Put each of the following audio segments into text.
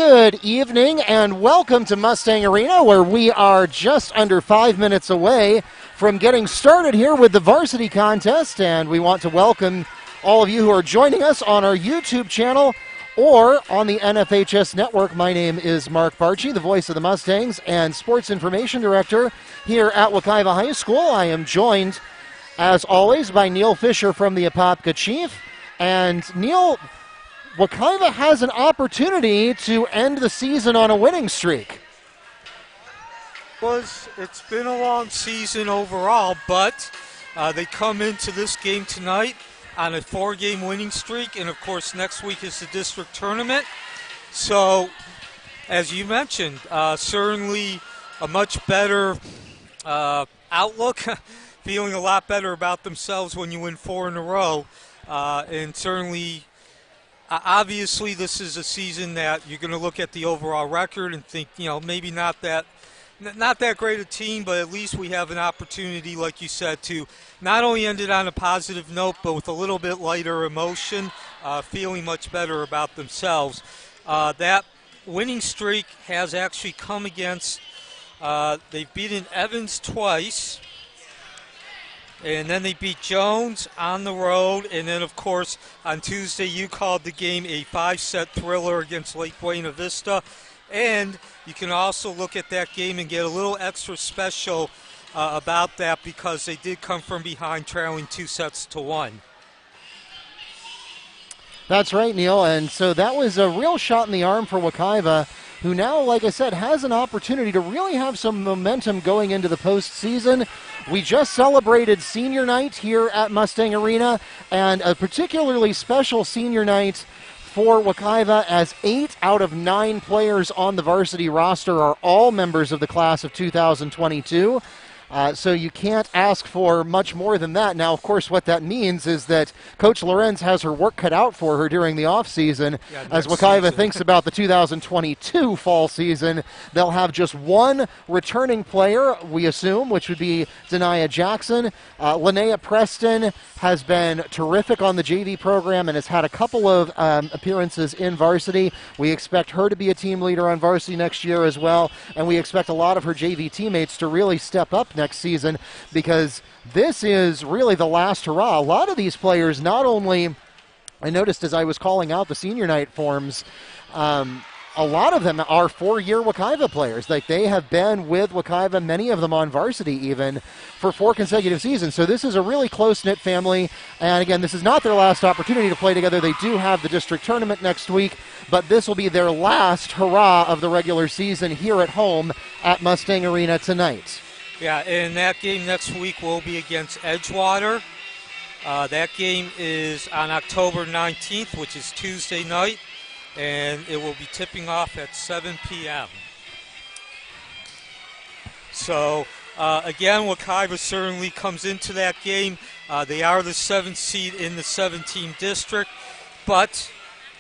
Good evening and welcome to Mustang Arena, where we are just under 5 minutes away from getting started here with the varsity contest, and we want to welcome all of you who are joining us on our YouTube channel or on the NFHS network. My name is Mark Barchi, the voice of the Mustangs and sports information director here at Wekiva High School. I am joined, as always, by Neil Fisher from the Apopka Chief. And Neil, Wekiva has an opportunity to end the season on a winning streak. It's been a long season overall, but they come into this game tonight on a 4-game winning streak, and of course next week is the district tournament. So, as you mentioned, certainly a much better outlook, feeling a lot better about themselves when you win 4 in a row, and certainly, obviously this is a season that you're going to look at the overall record and think, maybe not that great a team, but at least we have an opportunity, like you said, to not only end it on a positive note, but with a little bit lighter emotion, feeling much better about themselves. That winning streak has actually come against, they've beaten Evans twice, and then they beat Jones on the road, and then, of course, on Tuesday you called the game a 5-set thriller against Lake Buena Vista. And you can also look at that game and get a little extra special about that, because they did come from behind, trailing 2-1. That's right, Neil. And so that was a real shot in the arm for Wekiva, who now, like I said, has an opportunity to really have some momentum going into the postseason. We just celebrated senior night here at Mustang Arena, and a particularly special senior night for Wekiva, as 8 out of 9 players on the varsity roster are all members of the class of 2022. So you can't ask for much more than that. Now, of course, what that means is that Coach Lorenz has her work cut out for her during the offseason. As Wekiva thinks about the 2022 fall season, they'll have just one returning player, we assume, which would be Dania Jackson. Linnea Preston has been terrific on the JV program and has had a couple of appearances in varsity. We expect her to be a team leader on varsity next year as well, and we expect a lot of her JV teammates to really step up next season, because this is really the last hurrah. A lot of these players, not only, I noticed as I was calling out the senior night forms, a lot of them are 4-year Wekiva players. Like, they have been with Wekiva, many of them on varsity even, for 4 consecutive seasons. So this is a really close-knit family. And again, this is not their last opportunity to play together. They do have the district tournament next week, but this will be their last hurrah of the regular season here at home at Mustang Arena tonight. Yeah, and that game next week will be against Edgewater. That game is on October 19th, which is Tuesday night, and it will be tipping off at 7 p.m. So, again, Wekiva certainly comes into that game. They are the 7th seed in the 17 district, but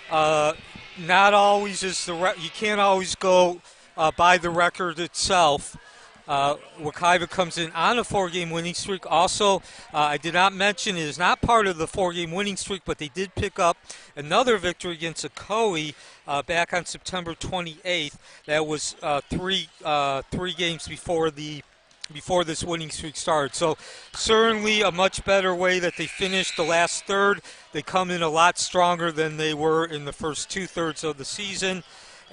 not always is you can't always go by the record itself. Wekiva comes in on a 4-game winning streak. Also, I did not mention, it is not part of the 4-game winning streak, but they did pick up another victory against Ocoee back on September 28th. That was three games before this winning streak started. So certainly a much better way that they finished the last third. They come in a lot stronger than they were in the first 2/3 of the season.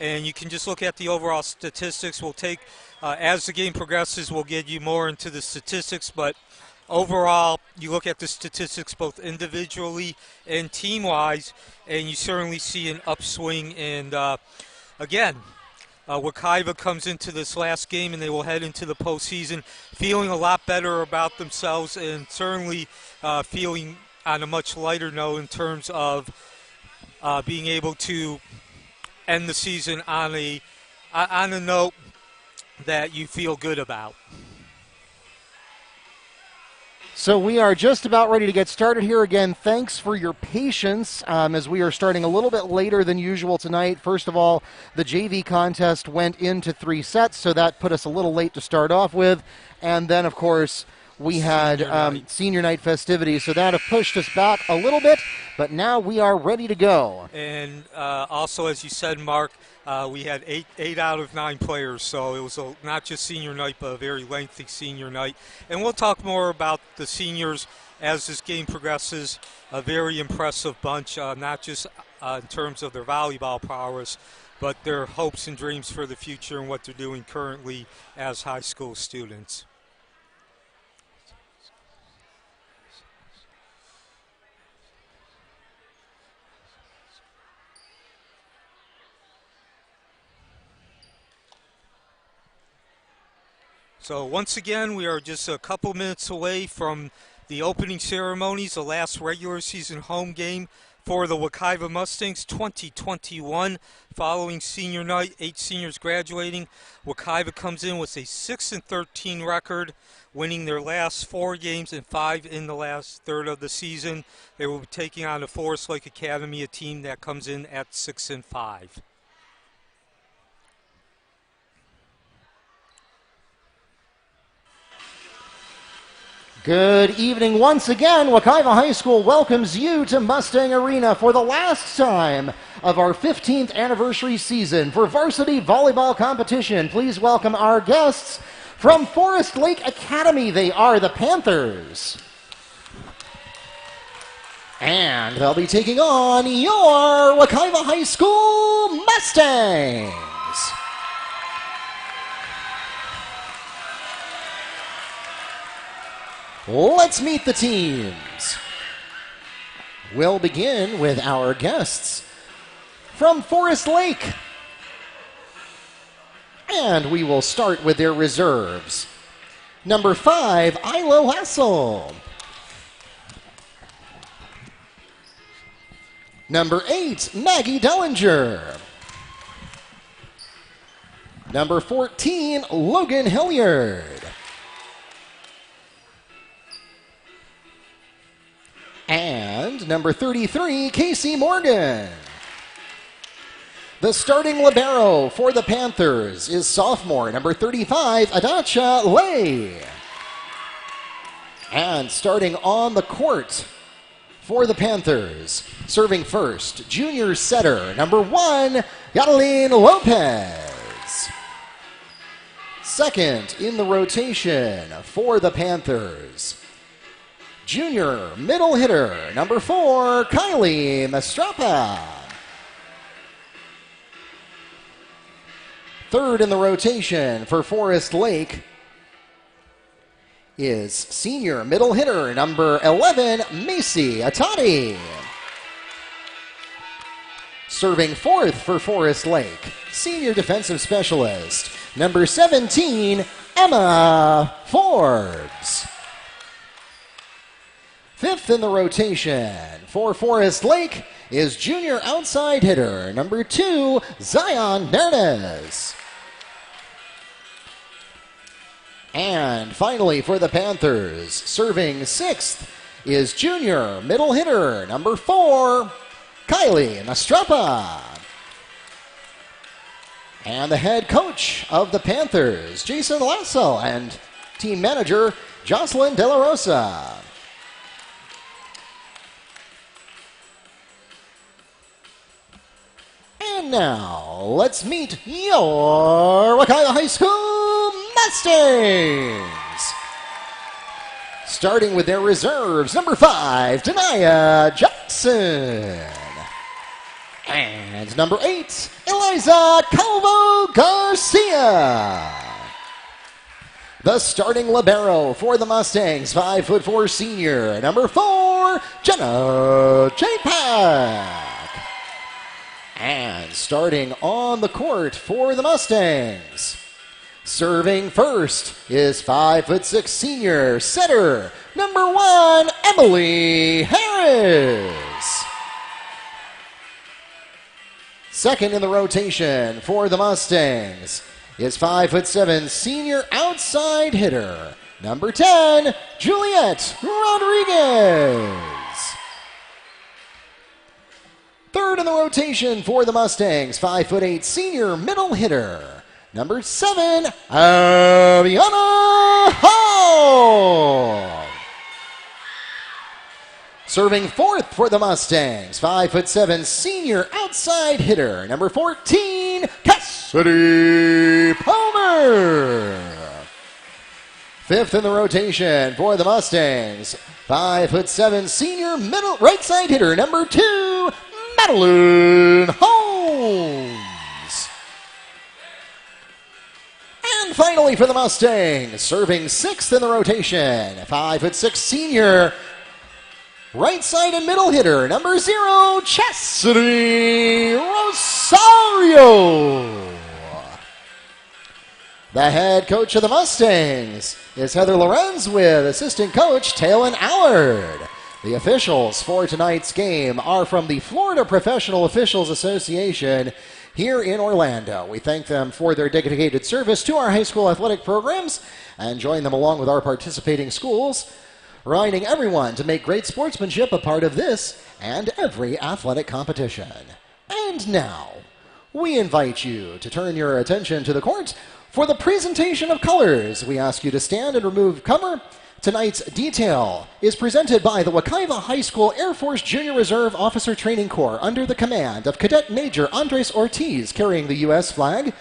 And you can just look at the overall statistics. We'll take, as the game progresses, we'll get you more into the statistics. But overall, you look at the statistics both individually and team-wise, and you certainly see an upswing. And, again, Wekiva comes into this last game, and they will head into the postseason feeling a lot better about themselves, and certainly feeling on a much lighter note in terms of being able to end the season on a note that you feel good about. So we are just about ready to get started here. Again, thanks for your patience as we are starting a little bit later than usual tonight. First of all, the JV contest went into 3 sets, so that put us a little late to start off with. And then, of course, we had senior night festivities, so that have pushed us back a little bit, but now we are ready to go. And also, as you said, Mark, we had eight out of 9 players, so it was not just senior night, but a very lengthy senior night. And we'll talk more about the seniors as this game progresses. A very impressive bunch, not just in terms of their volleyball prowess, but their hopes and dreams for the future and what they're doing currently as high school students. So once again, we are just a couple minutes away from the opening ceremonies, the last regular season home game for the Wekiva Mustangs 2021. Following senior night, 8 seniors graduating. Wekiva comes in with a 6-13 record, winning their last 4 games and 5 in the last third of the season. They will be taking on the Forest Lake Academy, a team that comes in at 6-5. Good evening once again. Wekiva High School welcomes you to Mustang Arena for the last time of our 15th anniversary season for varsity volleyball competition. Please welcome our guests from Forest Lake Academy. They are the Panthers. And they'll be taking on your Wekiva High School Mustangs. Let's meet the teams. We'll begin with our guests from Forest Lake. And we will start with their reserves. Number 5, Ilo Hassel. Number 8, Maggie Dullinger. Number 14, Logan Hilliard. And number 33, Casey Morgan. The starting libero for the Panthers is sophomore, number 35, Adacha Lay. And starting on the court for the Panthers, serving first, junior setter, number 1, Catelyn Lopez. Second in the rotation for the Panthers, junior middle hitter, number 4, Kylie Mastrapa. Third in the rotation for Forest Lake is senior middle hitter, number 11, Macy Atati. Serving fourth for Forest Lake, senior defensive specialist, number 17, Emma Forbes. Fifth in the rotation for Forest Lake is junior outside hitter, number 2, Zion Nernes. And finally for the Panthers, serving sixth is junior middle hitter, number 4, Kylie Mastrapa. And the head coach of the Panthers, Jason Lasso, and team manager, Jocelyn De La Rosa. And now, let's meet your Wekiva High School Mustangs. Starting with their reserves, number 5, Dania Jackson. And number 8, Eliza Garcia. The starting libero for the Mustangs, 5'4" senior, number 4, Jenna J-Pack. And starting on the court for the Mustangs, serving first is 5'6" senior setter, number 1, Emily Harris. Second in the rotation for the Mustangs is 5'7" senior outside hitter, number 10, Juliette Rodriguez. Third in the rotation for the Mustangs, 5'8" senior middle hitter, number 7, Aviana Hall. Rosario. Serving fourth for the Mustangs, 5'7" senior outside hitter, number 14, Cassidy Palmer. Fifth in the rotation for the Mustangs, 5'7" senior middle right side hitter, number 2, Madeleine Holmes. And finally for the Mustangs, serving sixth in the rotation, 5'6" senior right side and middle hitter, number 0, Cassidy Rosario. The head coach of the Mustangs is Heather Lorenz with assistant coach Talon Allard. The officials for tonight's game are from the Florida Professional Officials Association here in Orlando. We thank them for their dedicated service to our high school athletic programs and join them along with our participating schools, reminding everyone to make great sportsmanship a part of this and every athletic competition. And now, we invite you to turn your attention to the court for the presentation of colors. We ask you to stand and remove cover. Tonight's detail is presented by the Wekiva High School Air Force Junior Reserve Officer Training Corps under the command of Cadet Major Andres Ortiz, carrying the U.S. flag.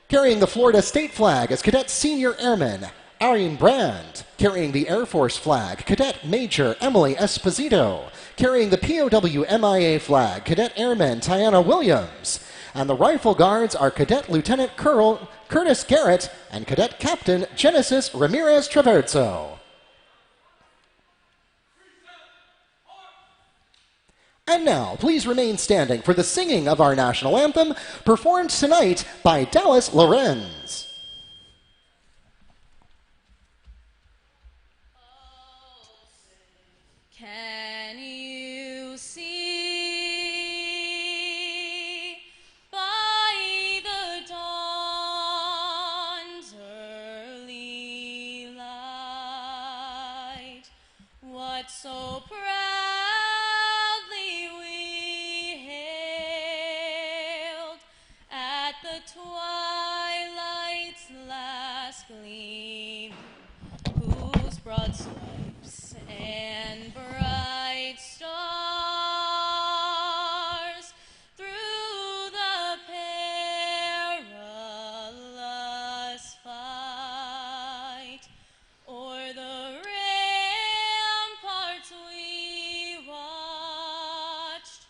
Carrying the Florida State flag as Cadet Senior Airman Arian Brand. Carrying the Air Force flag, Cadet Major Emily Esposito. Carrying the POW MIA flag, Cadet Airman Tiana Williams. And the Rifle Guards are Cadet Lieutenant Colonel Curtis Garrett and Cadet Captain Genesis Ramirez Traverso. And now, please remain standing for the singing of our national anthem, performed tonight by Dallas Lorenz. Can you see by the dawn's early light what so proudly we hailed at the twilight's last gleam, whose broad stripes and bright stars through the perilous fight o'er the ramparts we watched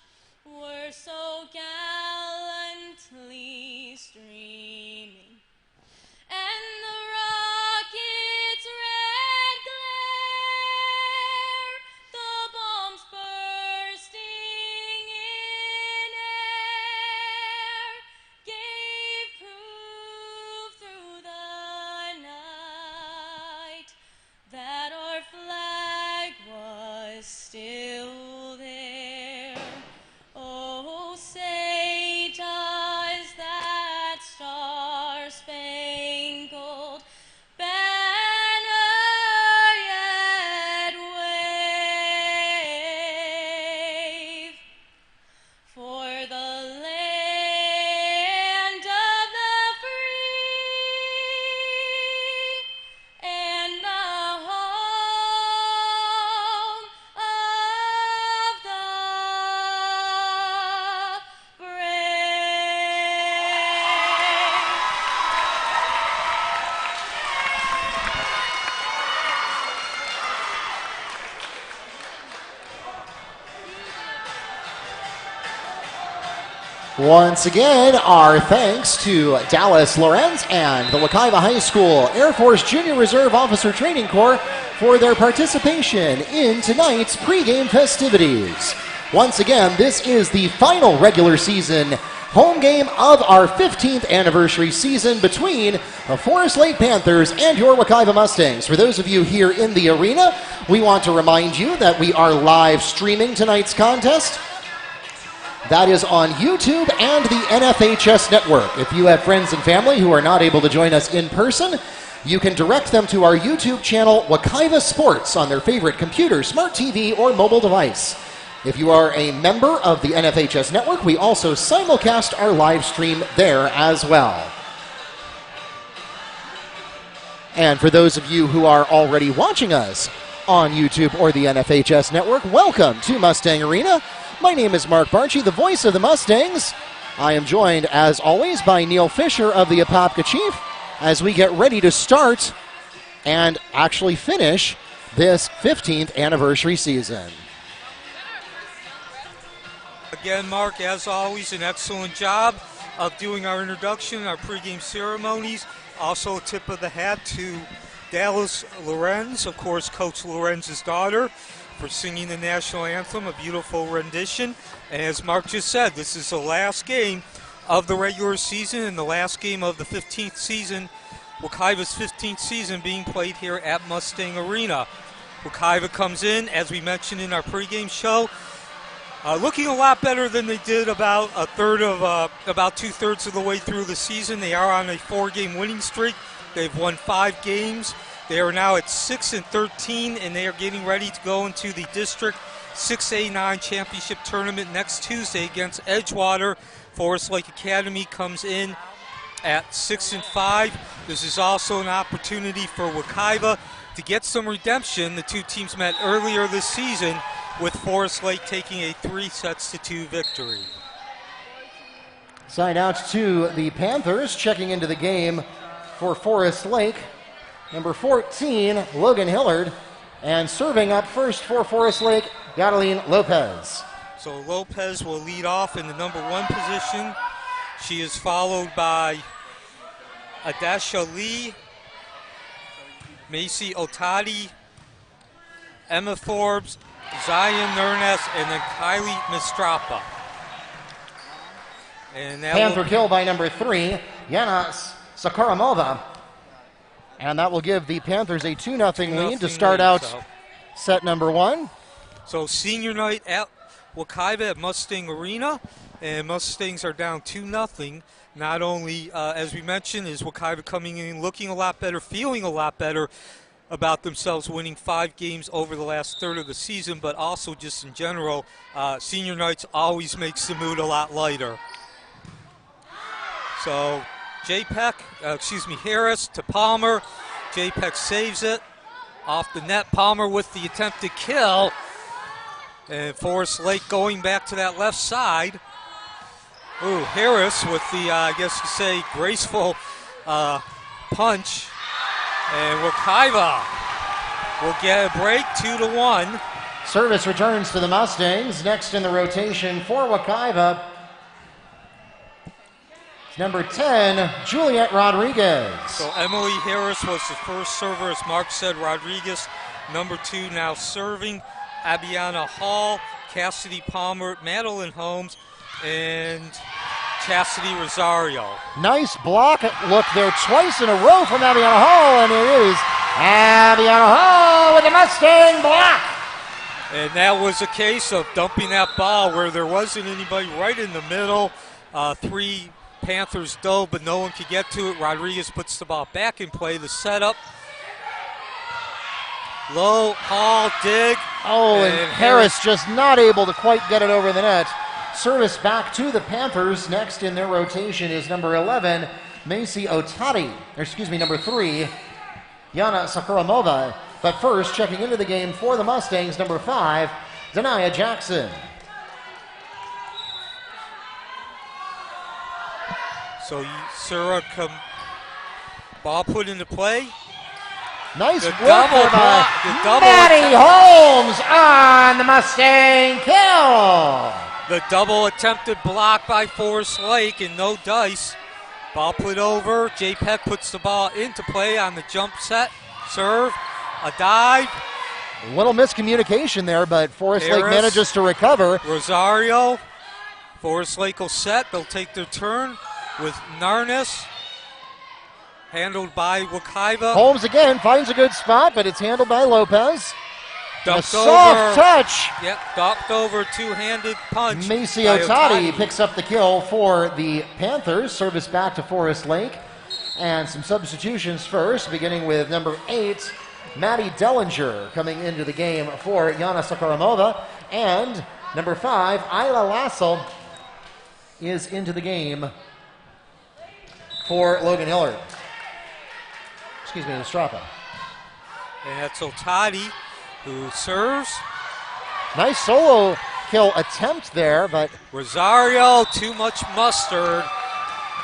were so gallantly streaming, and the rocket's red glare, the bombs bursting in air, gave proof through the night that our flag was still there. Oh, say does that star-spangled banner yet wave for the land of the free and the home of the brave. Once again, our thanks to Dallas Lorenz and the Wekiva High School Air Force Junior Reserve Officer Training Corps for their participation in tonight's pregame festivities. Once again, this is the final regular season home game of our 15th anniversary season between the Forest Lake Panthers and your Wekiva Mustangs. For those of you here in the arena, we want to remind you that we are live streaming tonight's contest. That is on YouTube and the NFHS network. If you have friends and family who are not able to join us in person, you can direct them to our YouTube channel, Wekiva Sports, on their favorite computer, smart TV, or mobile device. If you are a member of the NFHS network, we also simulcast our live stream there as well. And for those of you who are already watching us on YouTube or the NFHS network, welcome to Mustang Arena. My name is Mark Barchi, the voice of the Mustangs. I am joined, as always, by Neil Fisher of the Apopka Chief as we get ready to start and actually finish this 15th anniversary season. Again, Mark, as always, an excellent job of doing our introduction, our pregame ceremonies. Also, a tip of the hat to Dallas Lorenz, of course, Coach Lorenz's daughter, for singing the national anthem, a beautiful rendition. And as Mark just said, this is the last game of the regular season and the last game of the 15th season, Wekiva's 15th season, being played here at Mustang Arena. Wekiva comes in, as we mentioned in our pregame show, looking a lot better than they did about two-thirds of the way through the season. They are on a 4-game winning streak. They've won 5 games. They are now at 6-13, and they are getting ready to go into the District 6A9 Championship Tournament next Tuesday against Edgewater. Forest Lake Academy comes in at 6-5. This is also an opportunity for Wekiva to get some redemption. The two teams met earlier this season, with Forest Lake taking a 3-2 victory. Side out to the Panthers, checking into the game for Forest Lake. Number 14, Logan Hilliard. And serving up first for Forest Lake, Madeleine Lopez. So Lopez will lead off in the number 1 position. She is followed by Adasha Lee, Macy Otadi, Emma Forbes, Zion Nurnes, and then Kylie Mistrapa. And that Panther kill by number 3, Yana Sakaramova. And that will give the Panthers a 2-0 lead to start out set number 1. So senior night at Wekiva at Mustang Arena, and Mustangs are down 2-0. Not only, as we mentioned, is Wekiva coming in looking a lot better, feeling a lot better about themselves, winning 5 games over the last third of the season, but also just in general, senior nights always makes the mood a lot lighter. So Harris to Palmer. JPEG saves it off the net. Palmer with the attempted kill. And Forest Lake going back to that left side. Ooh, Harris with the, I guess you say, graceful punch. And Wekiva will get a break, 2-1. Service returns to the Mustangs. Next in the rotation for Wekiva, number 10, Juliette Rodriguez. So Emily Harris was the first server, as Mark said. Rodriguez, number 2, now serving. Abiana Hall, Cassidy Palmer, Madeleine Holmes, and Cassidy Rosario. Nice block. Look there twice in a row from Abiana Hall, and it is Abiana Hall with the Mustang block. And that was a case of dumping that ball where there wasn't anybody right in the middle. 3 Panthers dove, but no one could get to it. Rodriguez puts the ball back in play. The setup. Low, Hall, dig. Oh, and Harris just not able to quite get it over the net. Service back to the Panthers. Next in their rotation is number 11, Macy Otadi. Number 3, Yana Sakaramova. But first, checking into the game for the Mustangs, number 5, Dania Jackson. So Sura ball put into play. Nice The work double by block, the double Maddie Holmes on the Mustang kill. The double attempted block by Forest Lake, and no dice. Ball put over. JPEG puts the ball into play on the jump set. Serve. A dive. A little miscommunication there, but Forest Lake Harris. manages to recover. Rosario. Forest Lake will set. They'll take their turn with Narnes. Handled by Wekiva. Holmes again finds a good spot, but it's handled by Lopez. Dumped a soft over. touch. Yep, dumped over, two-handed punch. Macy by Otadi picks up the kill for the Panthers. Service back to Forest Lake. And some substitutions first, beginning with number 8, Maggie Dullinger, coming into the game for Yana Sakaramova. And number 5, Isla Lasso, is into the game for Logan Hilliard. Strapa. And that's Otati who serves. Nice solo kill attempt there, but Rosario, too much mustard.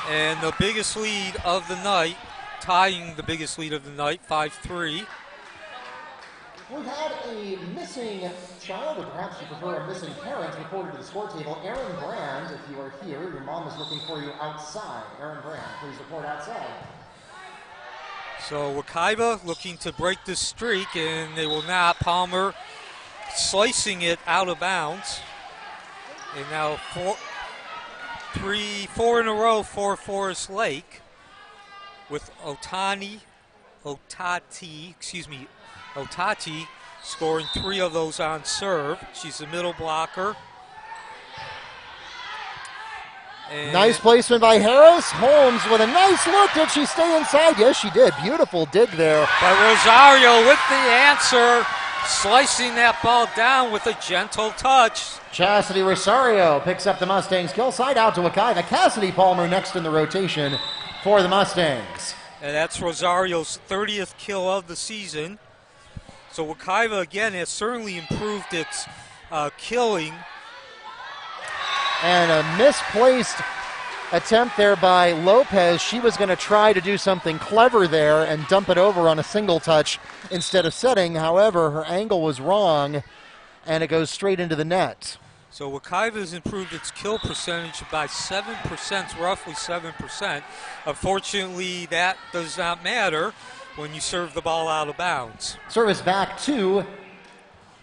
And the biggest lead of the night, tying the biggest lead of the night, 5-3. We've had a missing child, or perhaps you prefer a missing parent, reported to the score table. Aaron Brand, if you are here, your mom is looking for you outside. Aaron Brand, please report outside. So Wekiva looking to break this streak, and they will not. Palmer slicing it out of bounds. And now four in a row for Forest Lake, with Otati scoring 3 of those on serve. She's the middle blocker. And nice placement by Harris. Holmes with a nice look. Did she stay inside? Yes, she did. Beautiful dig there. But Rosario with the answer, slicing that ball down with a gentle touch. Chastity Rosario picks up the Mustangs kill. Side out to Wekiva. Cassidy Palmer next in the rotation for the Mustangs. And that's Rosario's 30th kill of the season. So Wekiva, again, has certainly improved its killing. And a misplaced attempt there by Lopez. She was going to try to do something clever there and dump it over on a single touch instead of setting. However, her angle was wrong, and it goes straight into the net. So Wekiva has improved its kill percentage by 7%, roughly 7%. Unfortunately, that does not matter when you serve the ball out of bounds. Service back to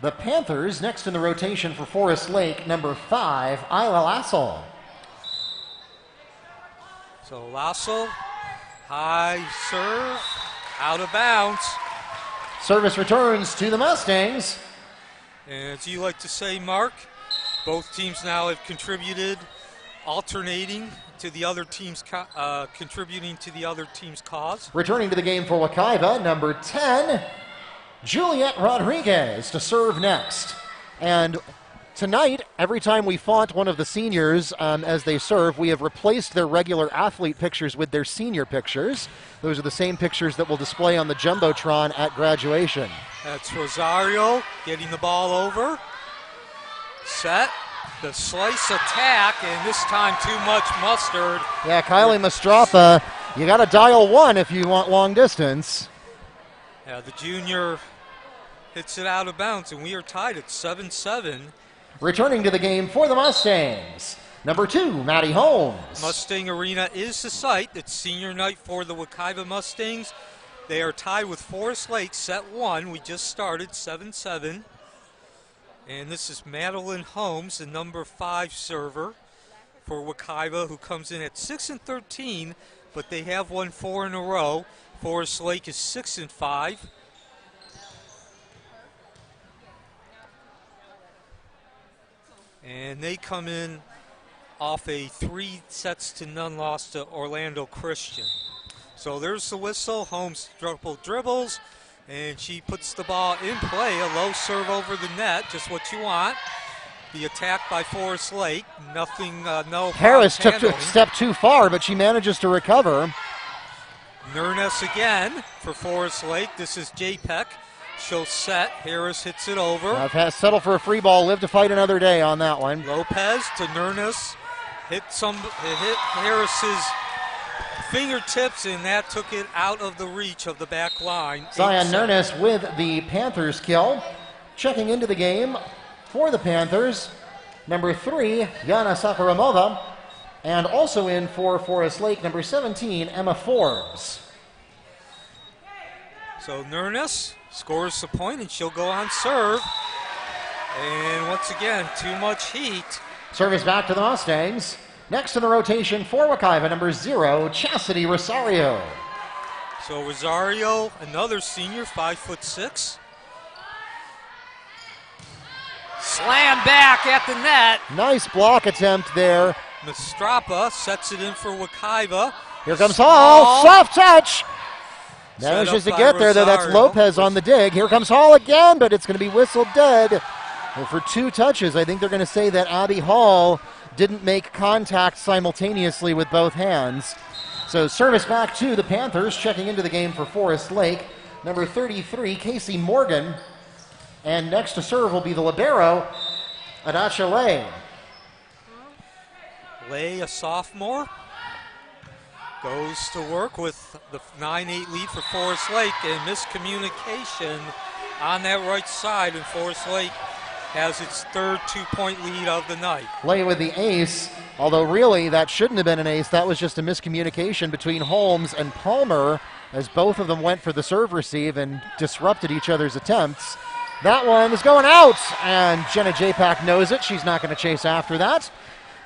the Panthers. Next in the rotation for Forest Lake, number 5, Isla Lassell. So Lasso, high serve, out of bounds. Service returns to the Mustangs. And as you like to say, Mark, both teams now have contributed, alternating to the other team's contributing to the other team's cause. Returning to the game for Wekiva, number 10, Juliette Rodriguez to serve next. And tonight, every time we font one of the seniors as they serve, we have replaced their regular athlete pictures with their senior pictures. Those are the same pictures that we'll display on the Jumbotron at graduation. That's Rosario getting the ball over. Set. The slice attack, and this time too much mustard. Yeah, Kylie Mastrapa, you got to dial 1 if you want long distance. Yeah, the junior hits it out of bounds, and we are tied at 7-7. Returning to the game for the Mustangs, number 2, Maddie Holmes. Mustang Arena is the site. It's senior night for the Wekiva Mustangs. They are tied with Forest Lake, set 1. We just started, 7-7. And this is Madeleine Holmes, the number 5 server for Wekiva, who comes in at 6-13, but they have won 4 in a row. Forest Lake is 6-5. And they come in off a 3-0 loss to Orlando Christian. So there's the whistle. Holmes dribbles. And she puts the ball in play, a low serve over the net, just what you want. The attack by Forest Lake, nothing, no. Harris took a step too far, but she manages to recover. Nurnes again for Forest Lake. This is J-Peck. She'll set. Harris hits it over. I've settled for a free ball. Live to fight another day on that one. Lopez to Nurnes. Hit Harris's fingertips, and that took it out of the reach of the back line. Zion Nurnes with the Panthers kill. Checking into the game for the Panthers, number 3, Yana Sakaramova. And also in for Forest Lake, number 17, Emma Forbes. So Nurnes scores the point, and she'll go on serve. And once again, too much heat. Service back to the Mustangs. Next in the rotation for Wekiva, number 0, Chastity Rosario. So Rosario, another senior, 5'6". Slam back at the net. Nice block attempt there. Mastrapa sets it in for Wekiva. Here comes Hall. Soft touch. Manages to get there, though. That's Lopez on the dig. Here comes Hall again, but it's going to be whistled dead. And for 2 touches, I think they're going to say that Abby Hall didn't make contact simultaneously with both hands. So service back to the Panthers, checking into the game for Forest Lake. Number 33, Casey Morgan. And next to serve will be the Libero, Adacha Lay. Lay, a sophomore, goes to work with the 9-8 lead for Forest Lake, and miscommunication on that right side, and Forest Lake has its third 2-point lead of the night. Lay with the ace, although really that shouldn't have been an ace. That was just a miscommunication between Holmes and Palmer as both of them went for the serve receive and disrupted each other's attempts. That one is going out, and Jenna Japak knows it. She's not going to chase after that.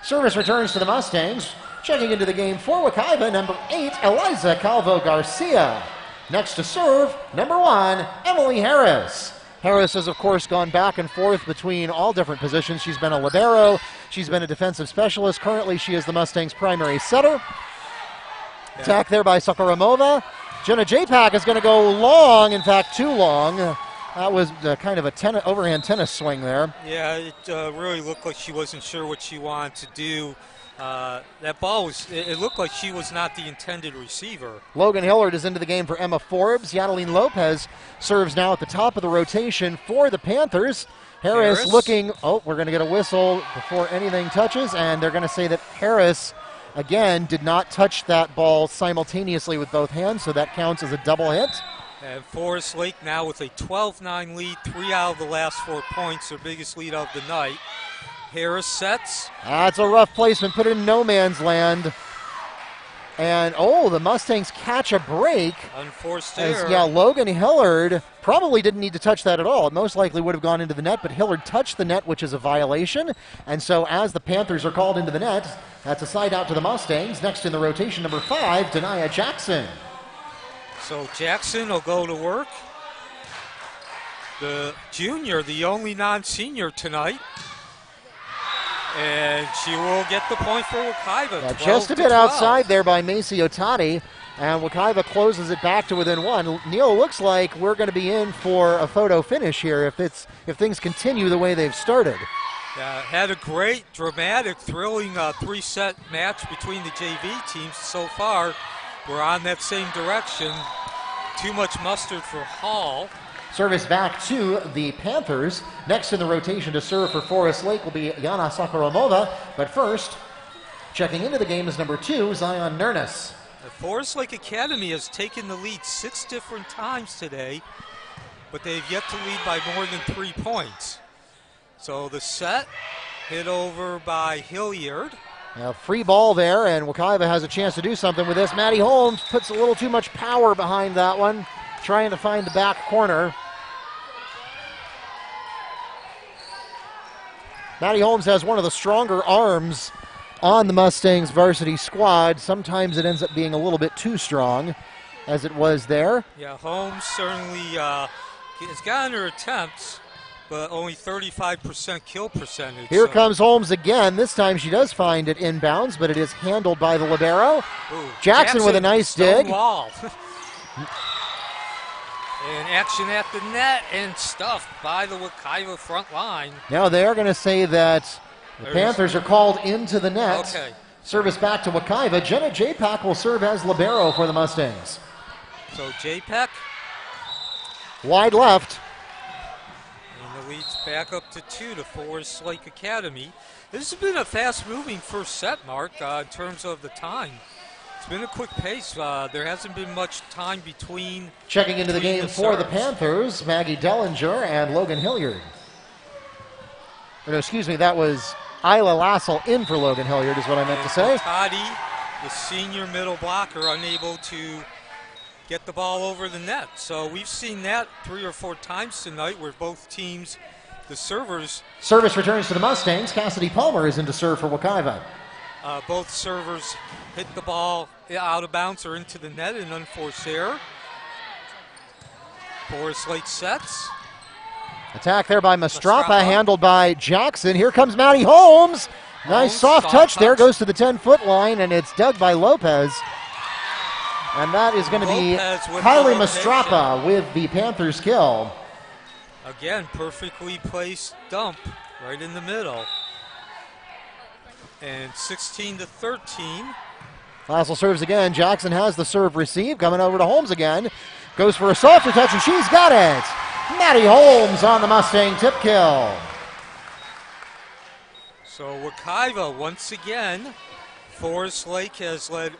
Service returns to the Mustangs. Checking into the game for Wekiva, number 8, Eliza Calvo Garcia. Next to serve, number 1, Emily Harris. Harris has, of course, gone back and forth between all different positions. She's been a libero. She's been a defensive specialist. Currently, she is the Mustangs' primary setter. Attack there by Sokoramova. Jenna Japak is going to go long, in fact, too long. That was kind of a overhand tennis swing there. Yeah, it really looked like she wasn't sure what she wanted to do. That ball it looked like she was not the intended receiver. Logan Hilliard is into the game for Emma Forbes. Madeleine Lopez serves now at the top of the rotation for the Panthers. Harris looking, we're going to get a whistle before anything touches, and they're going to say that Harris, again, did not touch that ball simultaneously with both hands, so that counts as a double hit. And Forest Lake now with a 12-9 lead, 3 out of the last 4 points, their biggest lead of the night. Harris sets. That's a rough placement, put it in no man's land. And, the Mustangs catch a break. Unforced error. Yeah, Logan Hilliard probably didn't need to touch that at all. It most likely would have gone into the net, but Hilliard touched the net, which is a violation. And so as the Panthers are called into the net, that's a side out to the Mustangs. Next in the rotation, number 5, Dania Jackson. So Jackson will go to work. The junior, the only non-senior tonight. And she will get the point for Wekiva. Yeah, just a bit outside there by Macy Otani. And Wekiva closes it back to within 1. Neil, looks like we're going to be in for a photo finish here if things continue the way they've started. Had a great, dramatic, thrilling 3-set match between the JV teams so far. We're on that same direction. Too much mustard for Hall. Service back to the Panthers. Next in the rotation to serve for Forest Lake will be Yana Sokoramova. But first, checking into the game is number 2, Zion Nerness. The Forest Lake Academy has taken the lead 6 different times today, but they've yet to lead by more than 3 points. So the set hit over by Hilliard. Now, free ball there, and Wekiva has a chance to do something with this. Maddie Holmes puts a little too much power behind that one, trying to find the back corner. Maddie Holmes has one of the stronger arms on the Mustangs varsity squad. Sometimes it ends up being a little bit too strong, as it was there. Yeah, Holmes certainly has gotten her attempts, but only 35% kill percentage. Here comes Holmes again. This time she does find it inbounds, but it is handled by the libero. Jackson with a nice dig. Wall. And action at the net and stuffed by the Wekiva front line. Now they are going to say that the Panthers are called into the net. Okay. Service back to Wekiva. Jenna Japak will serve as libero for the Mustangs. So Japak. Wide left. And the lead's back up to 2 to Forest Lake Academy. This has been a fast-moving first set, Mark, in terms of the time. It's been a quick pace. There hasn't been much time between. Checking into the game for the Panthers, Maggie Dullinger and Logan Hilliard. No, excuse me, that was Isla Lassell in for Logan Hilliard is what I meant to say. Toddy, the senior middle blocker, unable to get the ball over the net. So we've seen that 3 or 4 times tonight where both teams, the servers. Service returns to the Mustangs. Cassidy Palmer is in to serve for Wekiva. Both servers hit the ball out of bounds or into the net in unforced error. Forest Lake sets. Attack there by Mastrapa, handled by Jackson. Here comes Maddie Holmes. Nice soft touch there, goes to the 10-foot line, and it's dug by Lopez. And that is going to be Kylie Mastrapa with the Panthers kill. Again, perfectly placed dump right in the middle. And 16-13. Lassell serves again. Jackson has the serve received. Coming over to Holmes again. Goes for a softer touch, and she's got it. Maddie Holmes on the Mustang tip kill. So Wekiva, once again, Forest Lake has led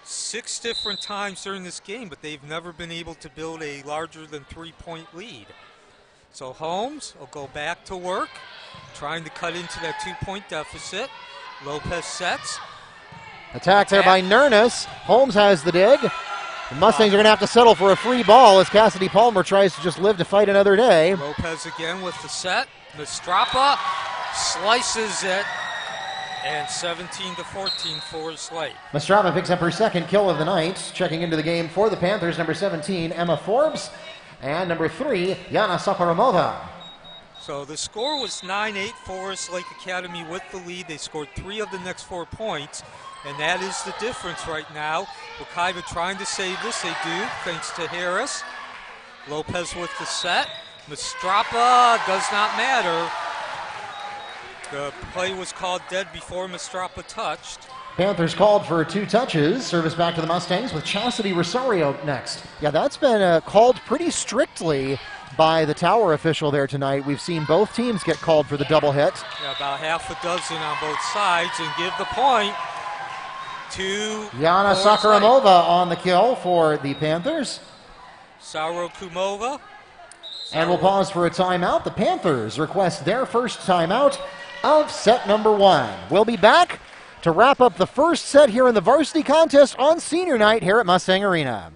6 different times during this game, but they've never been able to build a larger than 3-point lead. So Holmes will go back to work, trying to cut into that 2-point deficit. Lopez sets. Attack there by Nerness. Holmes has the dig. The Mustangs are going to have to settle for a free ball as Cassidy Palmer tries to just live to fight another day. Lopez again with the set. Mistrapa slices it, and 17-14 Forest Lake. Mistrava picks up her second kill of the night. Checking into the game for the Panthers, number 17, Emma Forbes, and number 3, Yana Sokoramova. So the score was 9-8, Forest Lake Academy with the lead. They scored 3 of the next 4 points, and that is the difference right now. Wekiva trying to save this, they do, thanks to Harris. Lopez with the set. Mistrapa does not matter. The play was called dead before Mistrapa touched. Panthers called for 2 touches. Service back to the Mustangs with Chastity Rosario next. Yeah, that's been called pretty strictly by the tower official there tonight. We've seen both teams get called for the double hit. Yeah, about half a dozen on both sides, and give the point to Yana Forest Lake. Sokoramova on the kill for the Panthers. Sauro Kumova. And we'll pause for a timeout. The Panthers request their first timeout of set number 1. We'll be back to wrap up the first set here in the varsity contest on senior night here at Mustang Arena.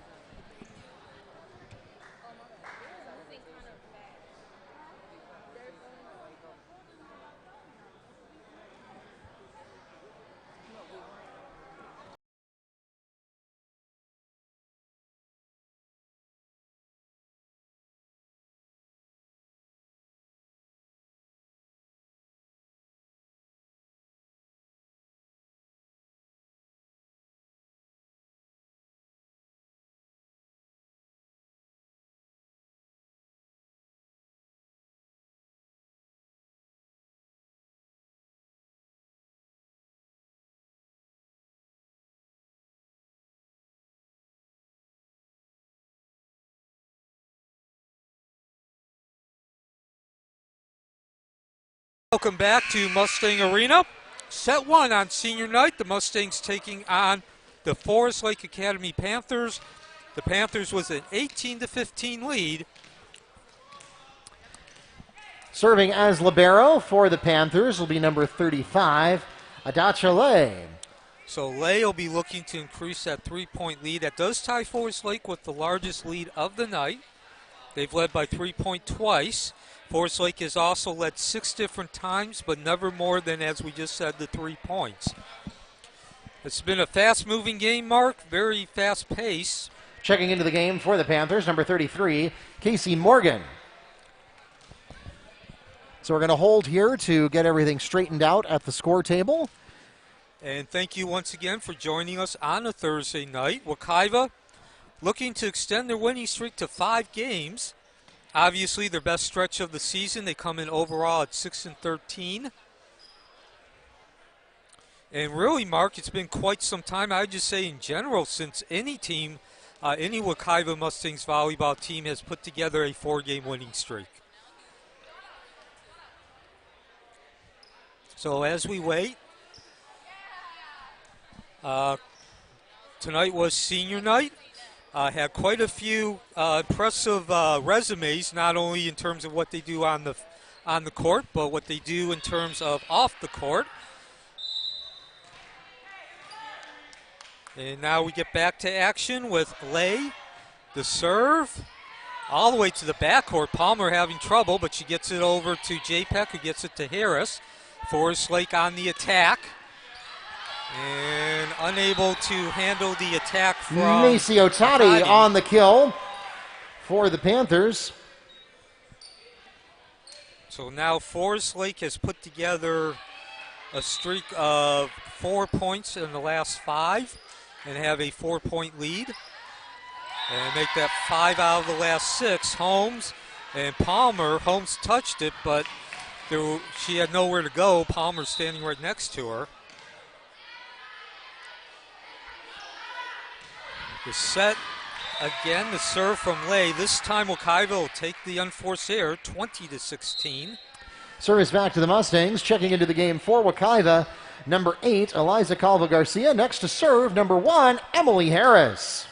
Welcome back to Mustang Arena. Set 1 on senior night. The Mustangs taking on the Forest Lake Academy Panthers. The Panthers was an 18-15 lead. Serving as libero for the Panthers will be number 35, Adacha Lay. So Lay will be looking to increase that 3-point lead. That does tie Forest Lake with the largest lead of the night. They've led by 3 points twice. Forest Lake has also led 6 different times, but never more than, as we just said, the 3 points. It's been a fast-moving game, Mark, very fast pace. Checking into the game for the Panthers, number 33, Casey Morgan. So we're going to hold here to get everything straightened out at the score table. And thank you once again for joining us on a Thursday night. Wekiva looking to extend their winning streak to 5 games. Obviously, their best stretch of the season. They come in overall at 6-13. And really, Mark, it's been quite some time, I would just say in general, since any team, any Wekiva Mustangs volleyball team has put together a 4-game winning streak. So as we wait, tonight was senior night. Had quite a few impressive resumes, not only in terms of what they do on the court, but what they do in terms of off the court. And now we get back to action with Lay, the serve, all the way to the backcourt. Palmer having trouble, but she gets it over to JPEC, who gets it to Harris. Forest Lake on the attack. And unable to handle the attack from Macy Otati on the kill for the Panthers. So now Forest Lake has put together a streak of 4 points in the last 5 and have a 4-point lead. And make that 5 out of the last 6. Holmes and Palmer. Holmes touched it, but she had nowhere to go. Palmer standing right next to her. The set, again, the serve from Lay. This time Wekiva will take the unforced error, 20-16. Service back to the Mustangs. Checking into the game for Wekiva, number 8, Eliza Garcia. Next to serve, number 1, Emily Harris.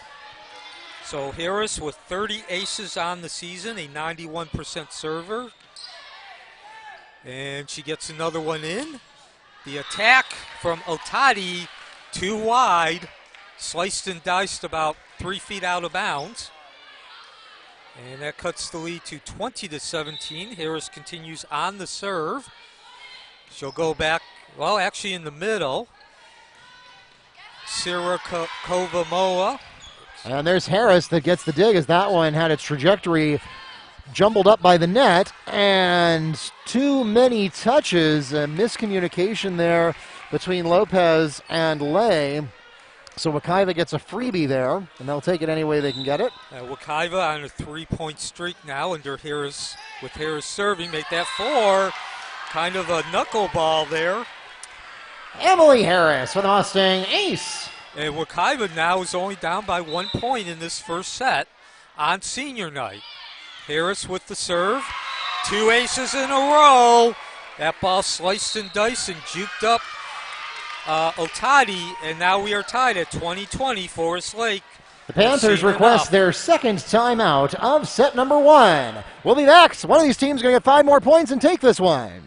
So Harris with 30 aces on the season, a 91% server. And she gets another one in. The attack from Otadi, too wide, sliced and diced about 3 feet out of bounds. And that cuts the lead to 20-17. Harris continues on the serve. She'll go back, well, actually in the middle. Sirakova Moa. And there's Harris that gets the dig as that one had its trajectory jumbled up by the net, and too many touches, a miscommunication there between Lopez and Lay. So Wekiva gets a freebie there, and they'll take it any way they can get it. Wekiva on a 3-point streak now under Harris, with Harris serving, make that 4. Kind of a knuckleball there. Emily Harris for the Mustang ace. And Wekiva now is only down by 1 point in this first set on senior night. Harris with the serve. 2 aces in a row. That ball sliced and diced and juked up Otadi, and now we are tied at 20-20, Forest Lake. The Panthers request their second timeout of set number 1. We'll be back. One of these teams is going to get 5 more points and take this one.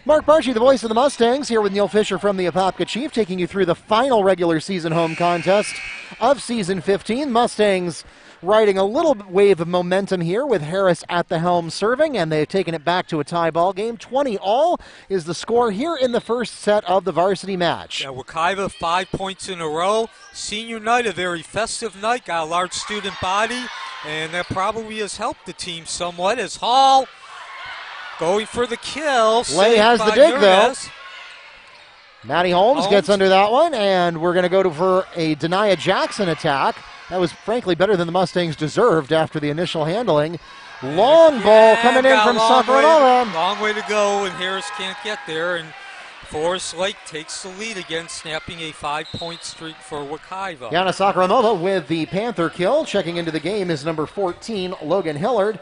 Mark Barchi, the voice of the Mustangs, here with Neil Fisher from the Apopka Chief, taking you through the final regular season home contest of season 15. Mustangs riding a little wave of momentum here with Harris at the helm serving, and they've taken it back to a tie ball game. 20-all is the score here in the first set of the varsity match. Yeah, Wekiva 5 points in a row. Senior night, a very festive night, got a large student body, and that probably has helped the team somewhat as Hall going for the kill. Lay has the dig, though. Maddie Holmes gets under that one, and we're going to go for a Dania Jackson attack. That was, frankly, better than the Mustangs deserved after the initial handling. Long ball coming in from Sacramento. Long way to go, and Harris can't get there, and Forest Lake takes the lead again, snapping a 5-point streak for Wekiva. Yana Sacramento with the Panther kill. Checking into the game is number 14, Logan Hilliard.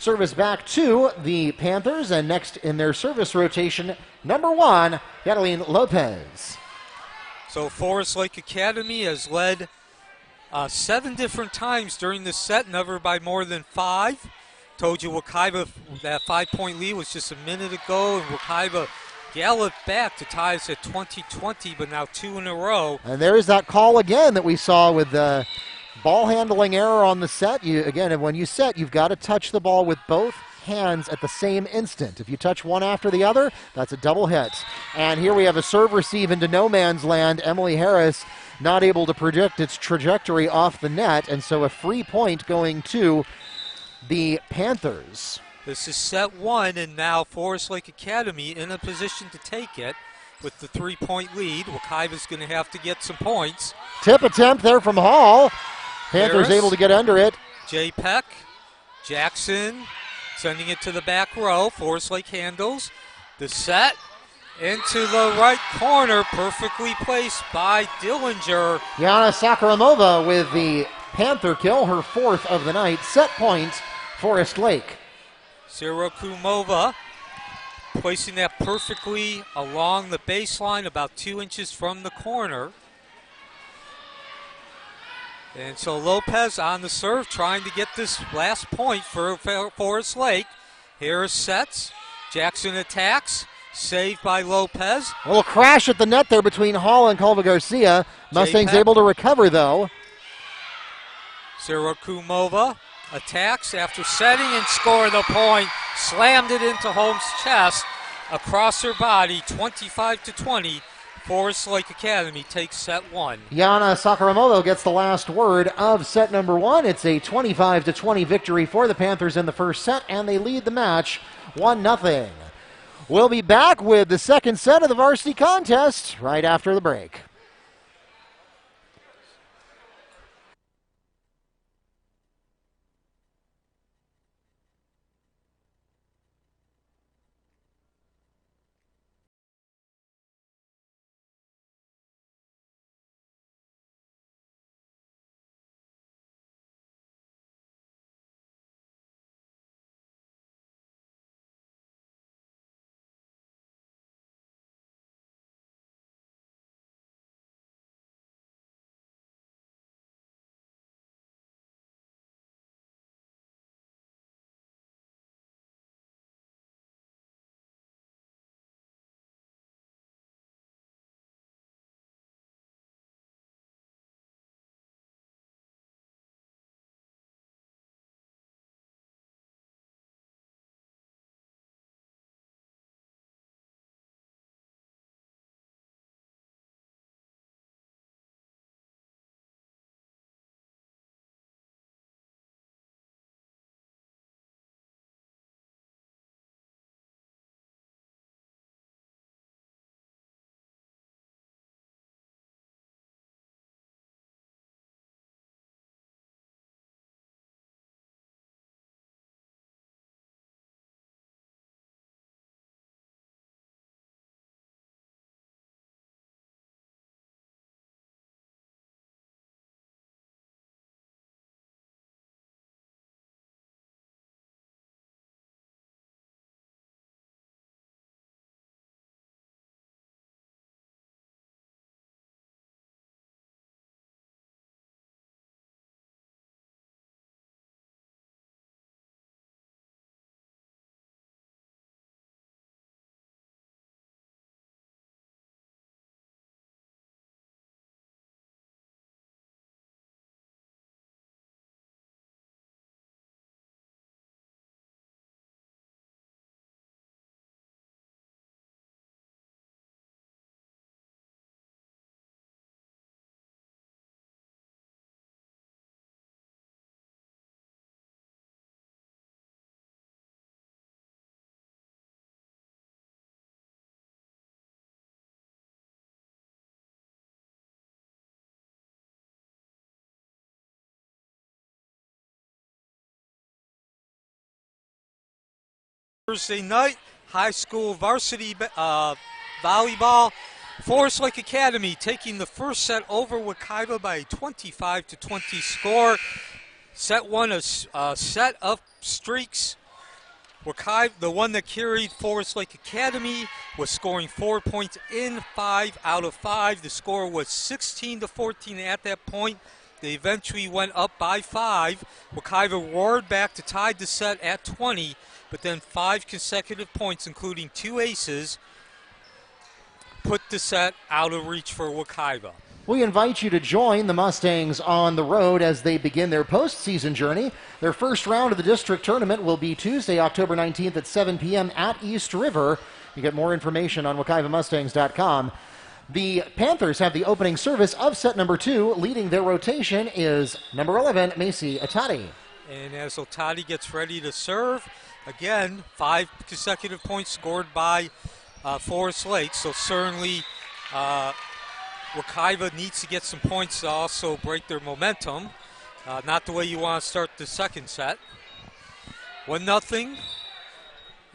Service back to the Panthers, and next in their service rotation, number 1, Catelyn Lopez. So Forest Lake Academy has led 7 different times during this set, never by more than 5. Told you Wekiva, that 5-point lead was just a minute ago, and Wekiva galloped back to tie us at 20-20, but now 2 in a row. And there is that call again that we saw with the ball handling error on the set. Again, when you set, you've got to touch the ball with both hands at the same instant. If you touch one after the other, that's a double hit. And here we have a serve receive into no man's land. Emily Harris not able to predict its trajectory off the net, and so a free point going to the Panthers. This is set 1, and now Forest Lake Academy in a position to take it with the 3-point lead. Wekiva's going to have to get some points. Tip attempt there from Hall. Panthers Harris, able to get under it. J. Peck, Jackson sending it to the back row. Forest Lake handles the set into the right corner, perfectly placed by Dullinger. Yana Sakaramova with the Panther kill, her 4th of the night. Set point, Forest Lake. Sirakumova placing that perfectly along the baseline, about 2 inches from the corner. And so Lopez on the serve, trying to get this last point for Forest Lake. Harris sets, Jackson attacks, saved by Lopez. A little crash at the net there between Hall and Garcia. Mustangs able to recover, though. Sirakumova attacks after setting and scoring the point. Slammed it into Holmes' chest across her body, 25-20. Forest Lake Academy takes set one. Yana Sakuramoto gets the last word of set number one. It's a 25-20 victory for the Panthers in the first set, and they lead the match 1-0. We'll be back with the second set of the varsity contest right after the break. Thursday night, high school varsity volleyball. Forest Lake Academy taking the first set over Wekiva by a 25-20 score. Set one, a set of streaks. Wekiva, the one that carried Forest Lake Academy, was scoring 4 points in 5 out of 5. The score was 16-14 at that point. They eventually went up by 5. Wekiva roared back to tie the set at 20, but then 5 consecutive points, including 2 aces, put the set out of reach for Wekiva. We invite you to join the Mustangs on the road as they begin their postseason journey. Their first round of the district tournament will be Tuesday, October 19th at 7 p.m. at East River. You get more information on WekivaMustangs.com. The Panthers have the opening service of set number 2. Leading their rotation is number 11, Macy Atati. And as Otadi gets ready to serve, again, 5 consecutive points scored by Forest Lake. So certainly Wekiva needs to get some points to also break their momentum. Not the way you want to start the second set. 1-0.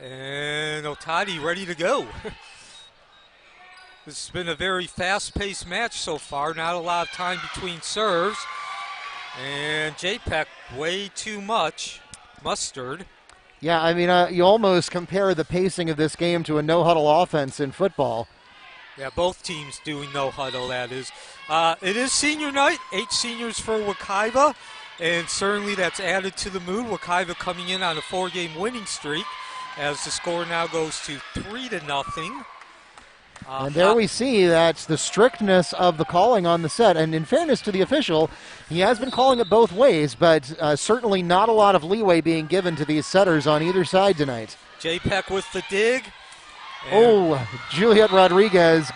And Otadi ready to go. This has been a very fast-paced match so far. Not a lot of time between serves. And JPEG, way too much mustard. Yeah, I mean, you almost compare the pacing of this game to a no-huddle offense in football. Yeah, both teams doing no huddle, that is. It is senior night, 8 seniors for Wekiva, and certainly that's added to the mood. Wekiva coming in on a 4-game winning streak as the score now goes to 3-0. And there we see that's the strictness of the calling on the set. And in fairness to the official, he has been calling it both ways, but certainly not a lot of leeway being given to these setters on either side tonight. J-Peck with the dig. Oh, Juliette Rodriguez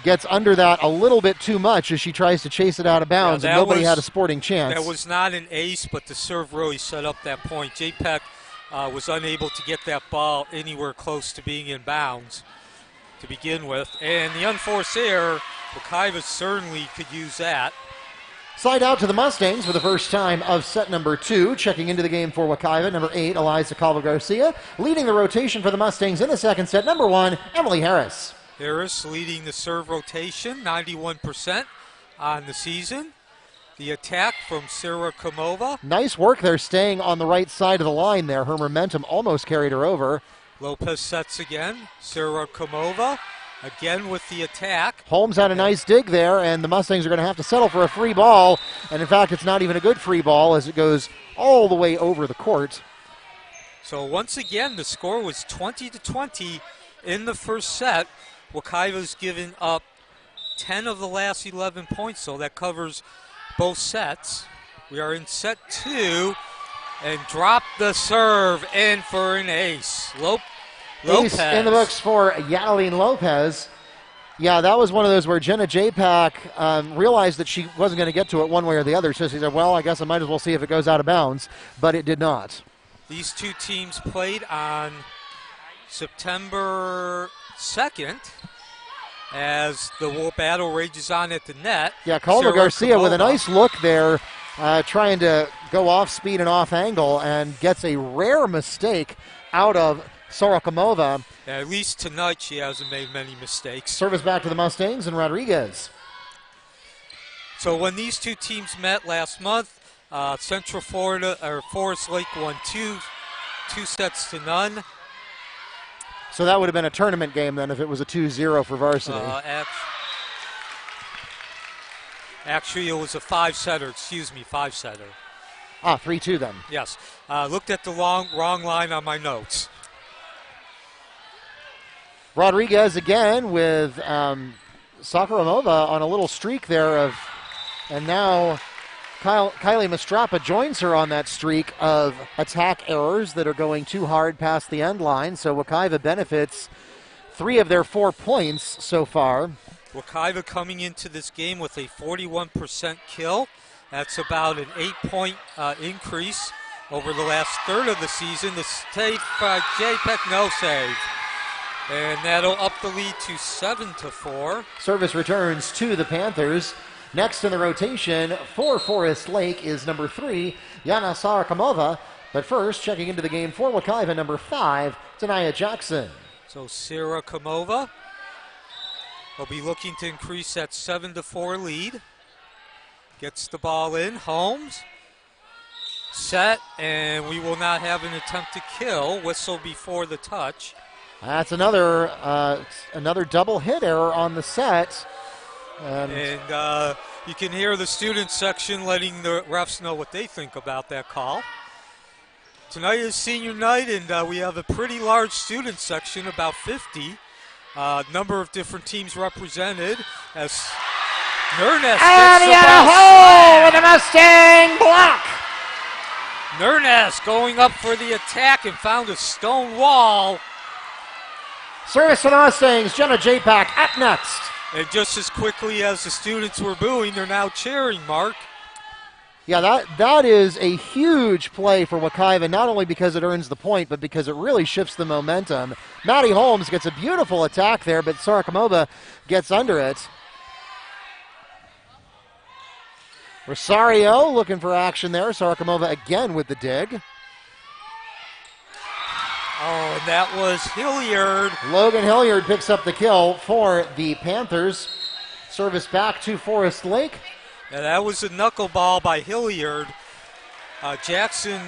gets under that a little bit too much as she tries to chase it out of bounds, and nobody had a sporting chance. That was not an ace, but the serve really set up that point. J-Peck was unable to get that ball anywhere close to being in bounds to begin with. And the unforced error, Wekiva certainly could use that. Side out to the Mustangs for the first time of set number 2. Checking into the game for Wekiva, number 8, Eliza Garcia. Leading the rotation for the Mustangs in the second set, number 1, Emily Harris. Harris leading the serve rotation, 91% on the season. The attack from Sarah Komova. Nice work there staying on the right side of the line there. Her momentum almost carried her over. Lopez sets again. Sarah Komova again with the attack. Holmes had a nice dig there, and the Mustangs are going to have to settle for a free ball. And in fact, it's not even a good free ball as it goes all the way over the court. So once again, the score was 20-20 in the first set. Wekiva's given up 10 of the last 11 points, so that covers both sets. We are in set 2, and drop the serve in for an ace. Lopez. Ace in the books for Madeleine Lopez. Yeah, that was one of those where Jenna J-Pack realized that she wasn't going to get to it one way or the other, so she said, well, I guess I might as well see if it goes out of bounds, but it did not. These two teams played on September 2nd as the battle rages on at the net. Yeah, Calhoun Garcia with a nice look there, trying to go off speed and off angle, and gets a rare mistake out of Sorokomova. At least tonight she hasn't made many mistakes. Service back to the Mustangs and Rodriguez. So when these two teams met last month, Central Florida or Forest Lake won two 2-0. So that would have been a tournament game then if it was a 2-0 for Varsity. Actually, it was a 5-setter. 5-setter. 3-2 then. Yes. Looked at the wrong line on my notes. Rodriguez again with Sakaramova on a little streak there and now Kylie Mastrapa joins her on that streak of attack errors that are going too hard past the end line. So Wekiva benefits 3 of their 4 points so far. Wekiva coming into this game with a 41% kill. That's about an 8-point increase over the last third of the season. The save by J-Peck, no save. And that'll up the lead to 7-4. Service returns to the Panthers. Next in the rotation for Forest Lake is number 3, Yana Sarakamova. But first, checking into the game for Wekiva, number 5, Tania Jackson. So Sarah Komova will be looking to increase that 7-4 lead. Gets the ball in. Holmes. Set, and we will not have an attempt to kill. Whistle before the touch. That's another double hit error on the set. And you can hear the student section letting the refs know what they think about that call. Tonight is senior night, and we have a pretty large student section, about 50. Number of different teams represented as Nurness And he had a hole with a Mustang block. Nurness going up for the attack and found a stone wall. Service to the Mustangs, Jenna J-Pack up next. And just as quickly as the students were booing, they're now cheering, Mark. Yeah, that is a huge play for Wekiva, not only because it earns the point, but because it really shifts the momentum. Maddie Holmes gets a beautiful attack there, but Sarakamova gets under it. Rosario looking for action there. Sarakamova again with the dig. Oh, and that was Hilliard. Logan Hilliard picks up the kill for the Panthers. Service back to Forest Lake. And that was a knuckleball by Hilliard. Jackson,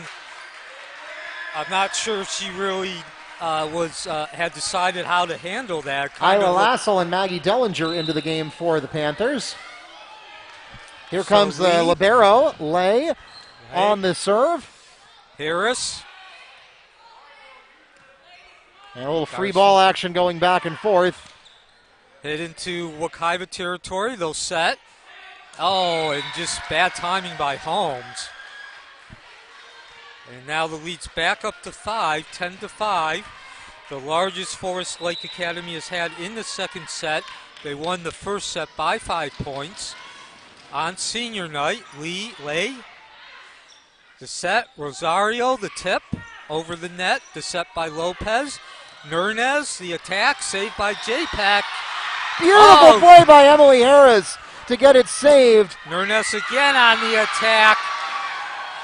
I'm not sure if she really had decided how to handle that. Isla Lassell and Maggie Dullinger into the game for the Panthers. Here comes the Libero, Lay on the serve. Harris. And a little free ball action going back and forth. Hit into Wekiva territory. They'll set. Oh, and just bad timing by Holmes. And now the lead's back up to 5, 10-5. The largest Forest Lake Academy has had in the second set. They won the first set by 5 points. On senior night, Lay. The set, Rosario, the tip, over the net. The set by Lopez. Nunez, the attack, saved by J-Pack. Beautiful play by Emily Harris to get it saved. Nunez again on the attack.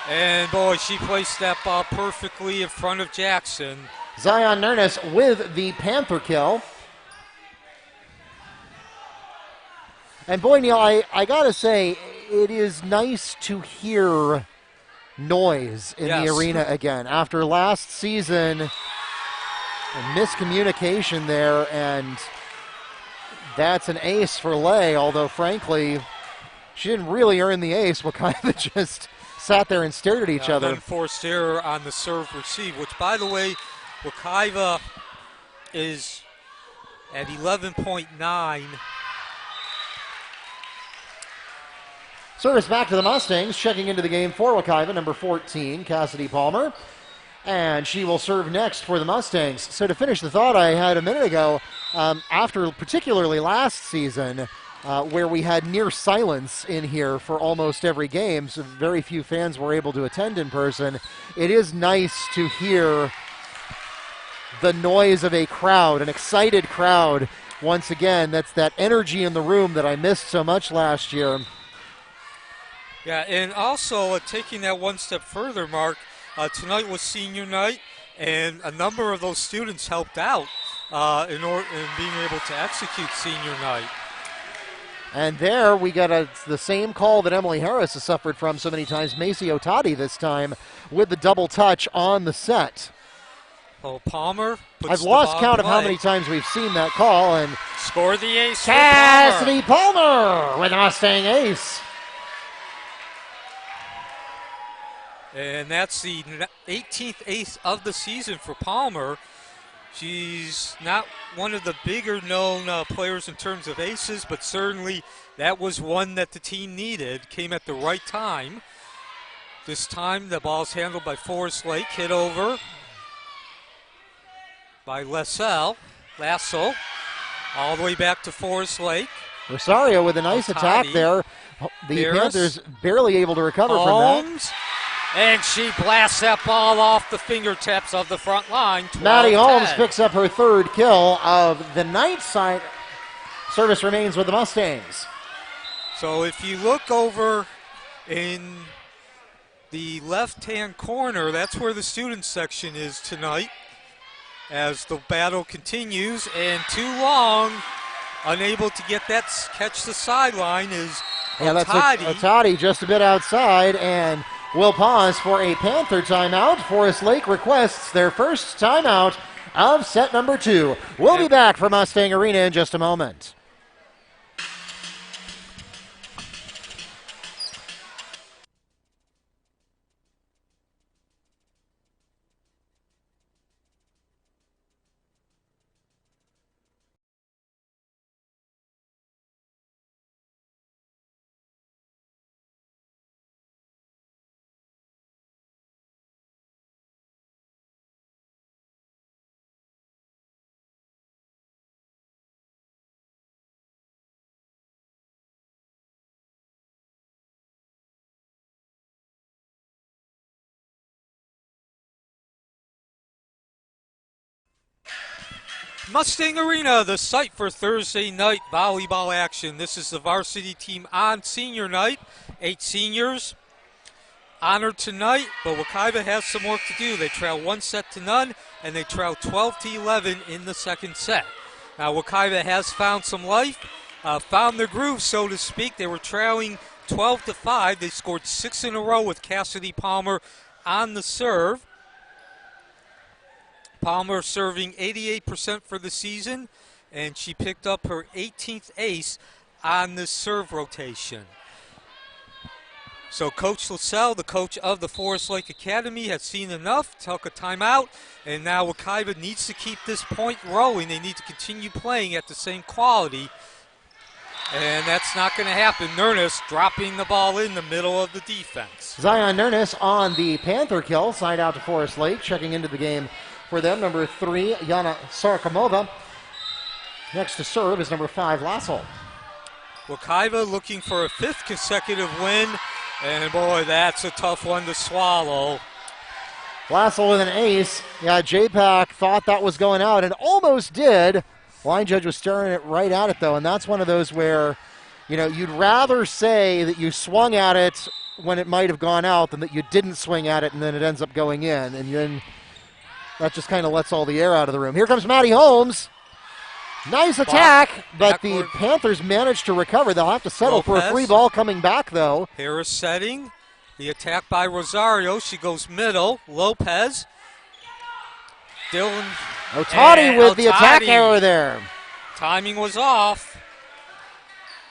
And boy, she placed that ball perfectly in front of Jackson. Zion Nunez with the Panther kill. And boy, Neil, I gotta say, it is nice to hear noise in the arena again. After last season, a miscommunication there, and that's an ace for Lay, although frankly, she didn't really earn the ace. Wekiva just sat there and stared at each other. Unforced error on the serve receive, which, by the way, Wekiva is at 11.9. Service back to the Mustangs, checking into the game for Wekiva, number 14, Cassidy Palmer. And she will serve next for the Mustangs. So to finish the thought I had a minute ago, after particularly last season, where we had near silence in here for almost every game, so very few fans were able to attend in person, it is nice to hear the noise of a crowd, an excited crowd. Once again, that's that energy in the room that I missed so much last year. Yeah, and also taking that one step further, Mark, tonight was senior night, and a number of those students helped out in being able to execute senior night. And there we got the same call that Emily Harris has suffered from so many times, Macy Otadi this time with the double touch on the set. Oh, Palmer puts I've lost count of how many times we've seen that call, and score the ace. Cassidy Palmer with a Mustang ace. And that's the 18th ace of the season for Palmer. She's not one of the bigger known players in terms of aces, but certainly that was one that the team needed. Came at the right time. This time the ball's handled by Forest Lake, hit over by Lasso, all the way back to Forest Lake. Rosario with a nice attack there. The Panthers barely able to recover from that. And she blasts that ball off the fingertips of the front line. Maddie Holmes picks up her third kill of the night side. Service remains with the Mustangs. So if you look over in the left-hand corner, that's where the student section is tonight. As the battle continues, and too long, unable to get that catch the sideline is Otadi. That's Otadi just a bit outside, and we'll pause for a Panther timeout. Forest Lake requests their first timeout of set number 2. We'll be back from Mustang Arena in just a moment. Mustang Arena, the site for Thursday night volleyball action. This is the varsity team on senior night. 8 seniors honored tonight, but Wekiva has some work to do. They trail 1-0, and they trail 12-11 in the second set. Now, Wekiva has found some life, found their groove, so to speak. They were trailing 12-5. They scored 6 in a row with Cassidy Palmer on the serve. Palmer serving 88% for the season, and she picked up her 18th ace on this serve rotation. So Coach LaSalle, the coach of the Forest Lake Academy, has seen enough, took a timeout, and now Wekiva needs to keep this point rolling. They need to continue playing at the same quality, and that's not going to happen. Nernest dropping the ball in the middle of the defense. Zion Nernest on the Panther kill, side out to Forest Lake, checking into the game for them. Number 3, Yana Sarakamova. Next to serve is number 5, Lassel. Wekiva looking for a 5th consecutive win, and boy, that's a tough one to swallow. Lassel with an ace. Yeah, J-Pack thought that was going out and almost did. Line judge was staring it right at it, though, and that's one of those where, you know, you'd rather say that you swung at it when it might have gone out than that you didn't swing at it and then it ends up going in, and then that just kind of lets all the air out of the room. Here comes Maddie Holmes. Nice attack, but the Panthers managed to recover. They'll have to settle for a free ball coming back, though. Harris setting. The attack by Rosario. She goes middle. Lopez. Dylan. Otani with the attack error there. Timing was off.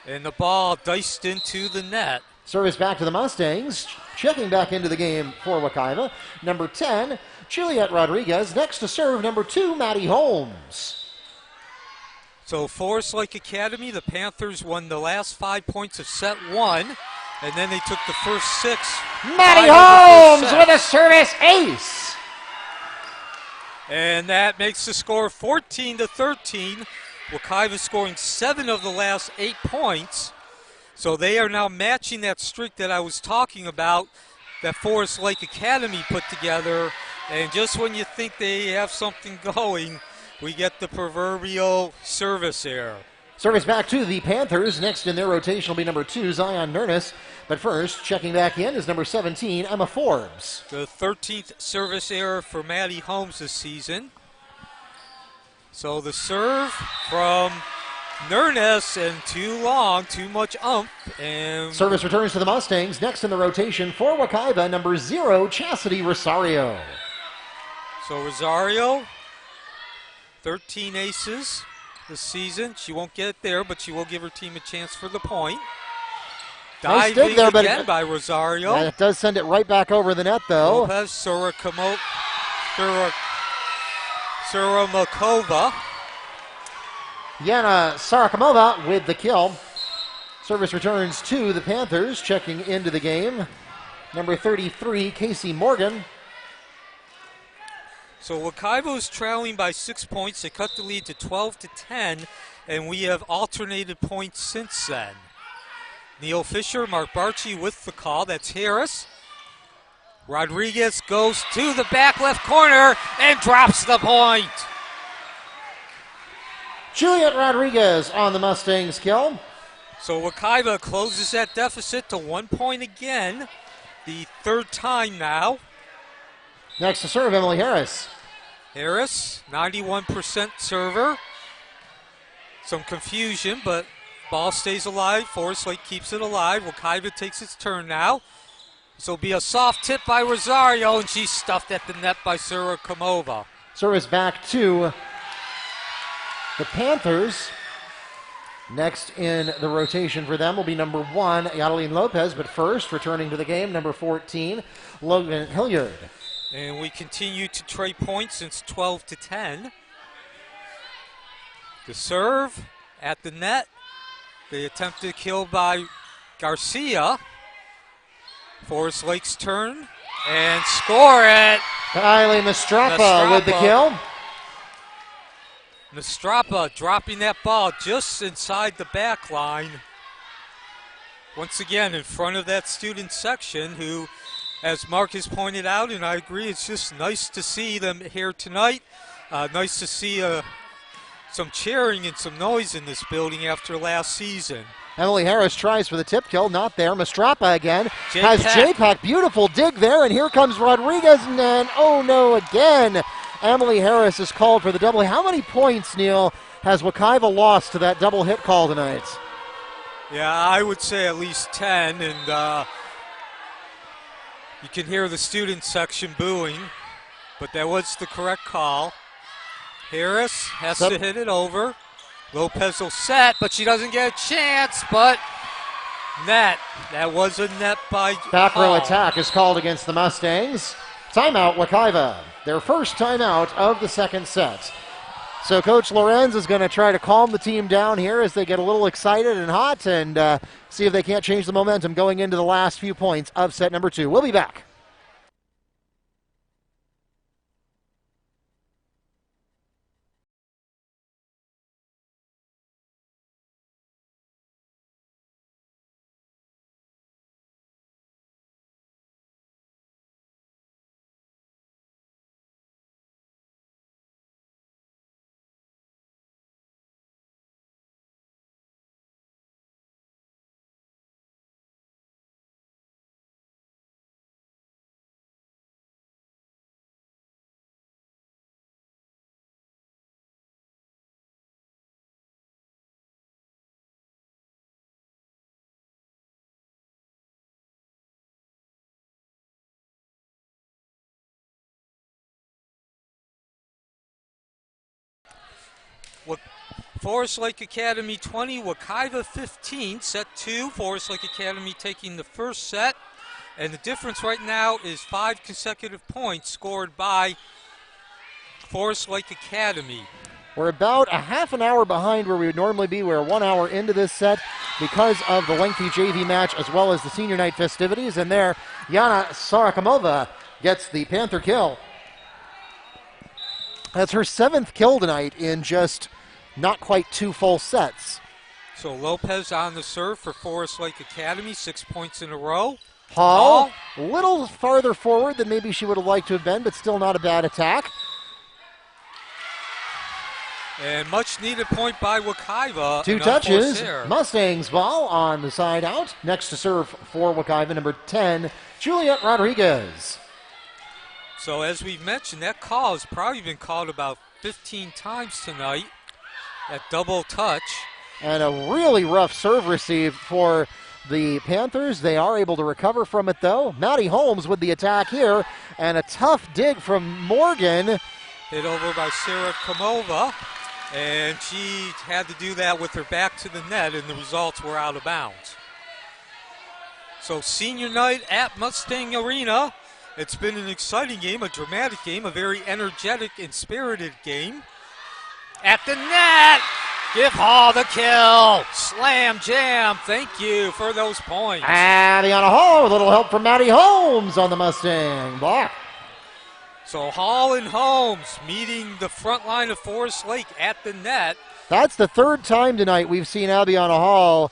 And the ball diced into the net. Service back to the Mustangs. Checking back into the game for Wekiva. Number 10, Juliette Rodriguez. Next to serve, number 2, Maddie Holmes. So Forest Lake Academy, the Panthers won the last 5 points of set 1, and then they took the first 6. Maddie Holmes with a service ace. And that makes the score 14-13. Wekiva scoring 7 of the last 8 points. So they are now matching that streak that I was talking about that Forest Lake Academy put together. And just when you think they have something going, we get the proverbial service error. Service back to the Panthers. Next in their rotation will be number 2, Zion Nernest. But first, checking back in is number 17, Emma Forbes. The 13th service error for Maddie Holmes this season. So the serve from Nernest, and too long, too much ump. And service returns to the Mustangs. Next in the rotation for Wekiva, number 0, Chastity Rosario. So Rosario, 13 aces this season. She won't get it there, but she will give her team a chance for the point. Nice Diving dig there, again by Rosario. Yeah, it does send it right back over the net, though. Lopez, Suramakova. Yana Sarakamova with the kill. Service returns to the Panthers. Checking into the game, number 33, Casey Morgan. So Wekiva is trailing by 6 points. They cut the lead to 12-10, and we have alternated points since then. Neil Fisher, Mark Barchi with the call. That's Harris. Rodriguez goes to the back left corner and drops the point. Juliette Rodriguez on the Mustangs kill. So Wekiva closes that deficit to 1 point again, the 3rd time now. Next to serve, Emily Harris. Harris, 91% server. Some confusion, but ball stays alive. Forest Lake keeps it alive. Wekiva takes its turn now. This will be a soft tip by Rosario, and she's stuffed at the net by Surakamova. Service back to the Panthers. Next in the rotation for them will be number 1, Madeleine Lopez, but first, returning to the game, number 14, Logan Hilliard. And we continue to trade points since 12-10. The serve at the net. The attempted kill by Garcia. Forest Lake's turn. And score it. Kylie Mastrapa with the kill. Mastrapa dropping that ball just inside the back line. Once again, in front of that student section who, as Mark has pointed out, and I agree, it's just nice to see them here tonight. Nice to see some cheering and some noise in this building after last season. Emily Harris tries for the tip kill, not there. Mastrapa again has J-Pack. Beautiful dig there, and here comes Rodriguez, and then, oh no, again. Emily Harris is called for the double. How many points, Neil, has Wekiva lost to that double hit call tonight? Yeah, I would say at least 10, and you can hear the student section booing, but that was the correct call. Harris has to hit it over. Lopez will set, but she doesn't get a chance, but Net. That was a net by Back row Hall. attack is called against the Mustangs. Timeout, Wekiva. Their first timeout of the second set. So Coach Lorenz is going to try to calm the team down here as they get a little excited and hot and see if they can't change the momentum going into the last few points of set number 2. We'll be back. Forest Lake Academy 20, Wekiva 15, set 2. Forest Lake Academy taking the first set. And the difference right now is 5 consecutive points scored by Forest Lake Academy. We're about a half an hour behind where we would normally be. We're 1 hour into this set because of the lengthy JV match as well as the senior night festivities. And there, Yana Sarakamova gets the Panther kill. That's her 7th kill tonight in just not quite 2 full sets. So Lopez on the serve for Forest Lake Academy, 6 points in a row. Hall, a little farther forward than maybe she would have liked to have been, but still not a bad attack. And much needed point by Wekiva. 2 touches. Mustangs ball on the side out. Next to serve for Wekiva, number 10, Juliette Rodriguez. So as we've mentioned, that call has probably been called about 15 times tonight. That double touch. And a really rough serve receive for the Panthers. They are able to recover from it, though. Maddie Holmes with the attack here. And a tough dig from Morgan. Hit over by Sarah Kamova. And she had to do that with her back to the net, and the results were out of bounds. So senior night at Mustang Arena. It's been an exciting game, a dramatic game, a very energetic and spirited game. At the net, give Hall the kill. Slam jam, thank you for those points. Adriana Hall with a little help from Maddie Holmes on the Mustang block. So Hall and Holmes meeting the front line of Forest Lake at the net. That's the 3rd time tonight we've seen Adriana Hall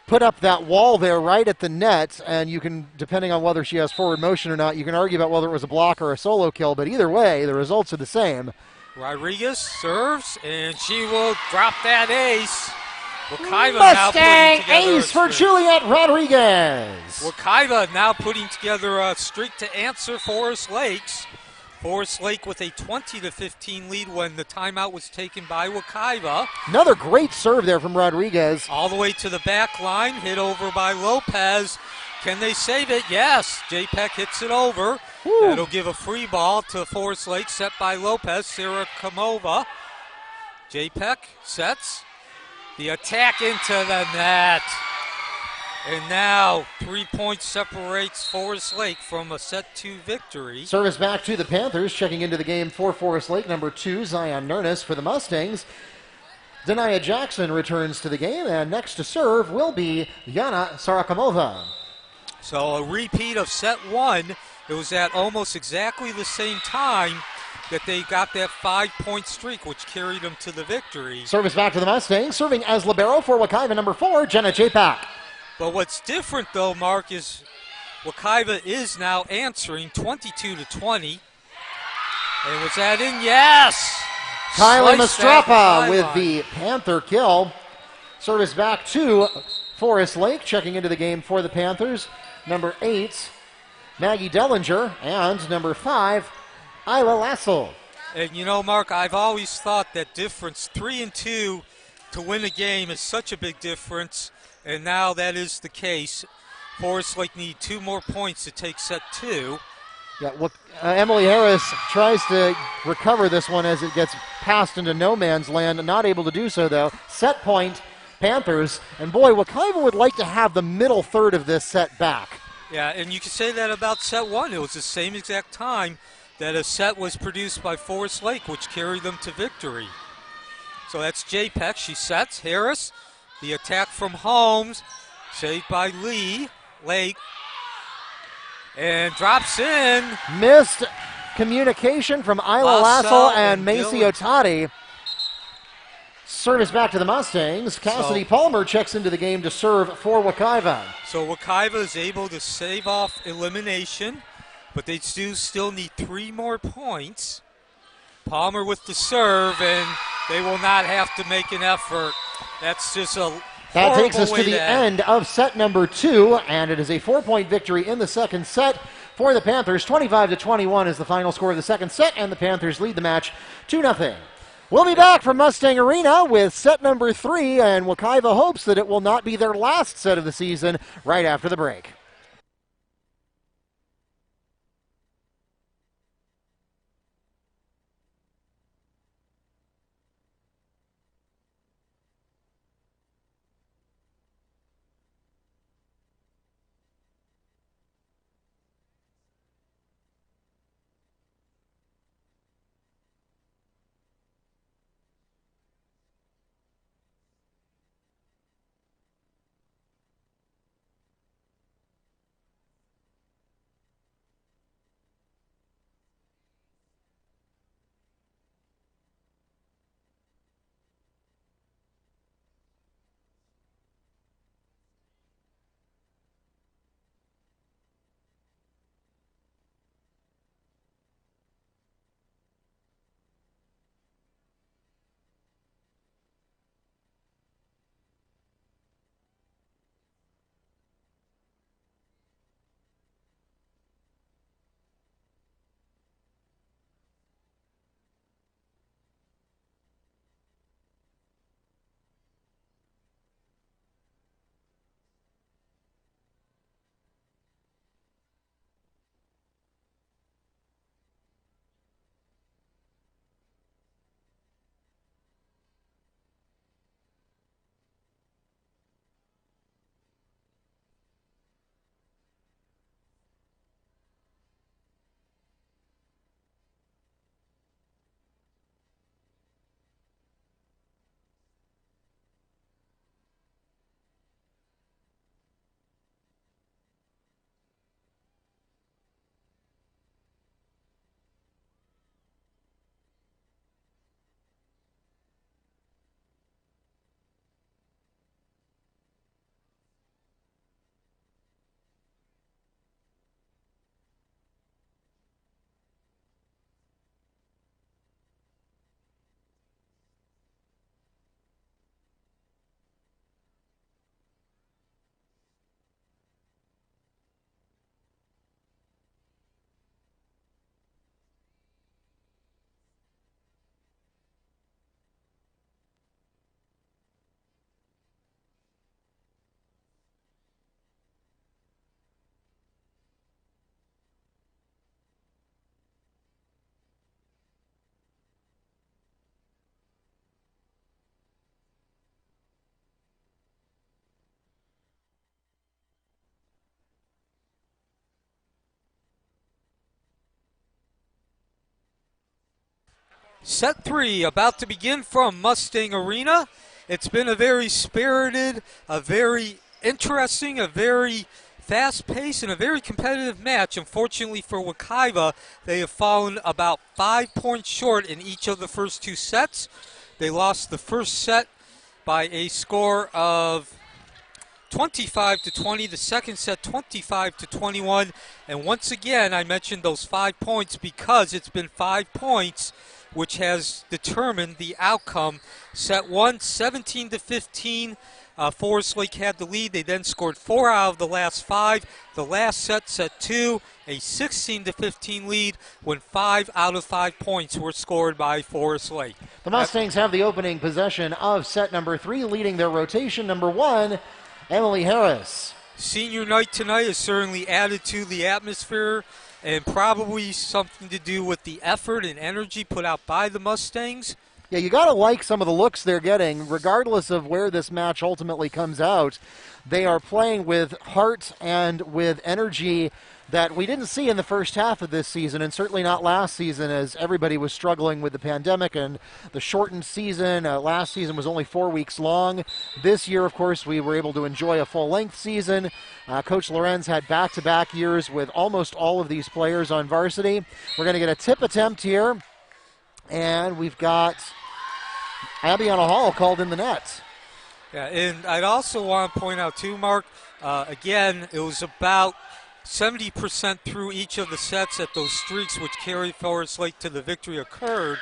put up that wall there right at the net, and you can, depending on whether she has forward motion or not, you can argue about whether it was a block or a solo kill, but either way, the results are the same. Rodriguez serves, and she will drop that ace. Wekiva Mustang now putting together ace for Juliette Rodriguez. Wekiva now putting together a streak to answer Forest Lake's. Forest Lake with a 20-15 lead when the timeout was taken by Wekiva. Another great serve there from Rodriguez. All the way to the back line, hit over by Lopez. Can they save it? Yes. J-Peck hits it over. Woo. That'll give a free ball to Forest Lake, set by Lopez. Sarah Kamova. J-Peck sets. The attack into the net. And now 3 points separates Forest Lake from a set 2 victory. Service back to the Panthers. Checking into the game for Forest Lake, number 2, Zion Nernest for the Mustangs. Dania Jackson returns to the game, and next to serve will be Yana Sarakamova. So a repeat of set 1. It was at almost exactly the same time that they got that 5-point streak, which carried them to the victory. Service back to the Mustangs. Serving as libero for Wekiva, number 4, Jenna J-Pack. But what's different, though, Mark, is Wekiva is now answering 22-20. And was that in? Yes! Kylie Sliced that Mastrapa with sideline. the Panther kill. Service back to Forest Lake. Checking into the game for the Panthers, number 8, Maggie Dullinger, and number 5, Isla Lassel. And you know, Mark, I've always thought that difference 3 and 2 to win a game is such a big difference. And now that is the case. Forest Lake need 2 more points to take set 2. Yeah, look, Emily Harris tries to recover this one as it gets passed into no man's land. Not able to do so, though. Set point Panthers. And boy, Wekiva would like to have the middle third of this set back. Yeah, and you can say that about set one. It was the same exact time that a set was produced by Forest Lake, which carried them to victory. So that's JPEC. She sets. Harris, the attack from Holmes, saved by Lake, and drops in. Missed communication from Isla Lassell and Macy Otati. Service back to the Mustangs. Cassidy Palmer checks into the game to serve for Wekiva. So Wekiva is able to save off elimination, but they do still need 3 more points. Palmer with the serve, and they will not have to make an effort. That's just a That takes us way to the end of set number 2, and it is a 4-point victory in the second set for the Panthers. 25-21 is the final score of the second set, and the Panthers lead the match 2-0. We'll be back from Mustang Arena with set number 3, and Wekiva hopes that it will not be their last set of the season right after the break. Set 3 about to begin from Mustang Arena. It's been a very spirited, a very interesting, a very fast-paced, and a very competitive match. Unfortunately for Wekiva, they have fallen about 5 points short in each of the first 2 sets. They lost the first set by a score of 25-20, the second set 25-21, and once again I mentioned those 5 points because it's been 5 points which has determined the outcome. Set 1, 17-15. Forest Lake had the lead. They then scored 4 out of the last 5. The last set, set 2, a 16-15 lead when 5 out of 5 points were scored by Forest Lake. The Mustangs have the opening possession of set number 3, leading their rotation. Number 1, Emily Harris. Senior night tonight has certainly added to the atmosphere and probably something to do with the effort and energy put out by the Mustangs. Yeah, you got to like some of the looks they're getting, regardless of where this match ultimately comes out. They are playing with heart and with energy that we didn't see in the first half of this season, and certainly not last season, as everybody was struggling with the pandemic and the shortened season. Last season was only 4 weeks long. This year, of course, we were able to enjoy a full-length season. Coach Lorenz had back-to-back years with almost all of these players on varsity. We're going to get a tip attempt here, and we've got Abiana Hall called in the net. Yeah, and I'd also want to point out too, Mark, again, it was about 70% through each of the sets that those streaks which carried Forest Lake to the victory occurred,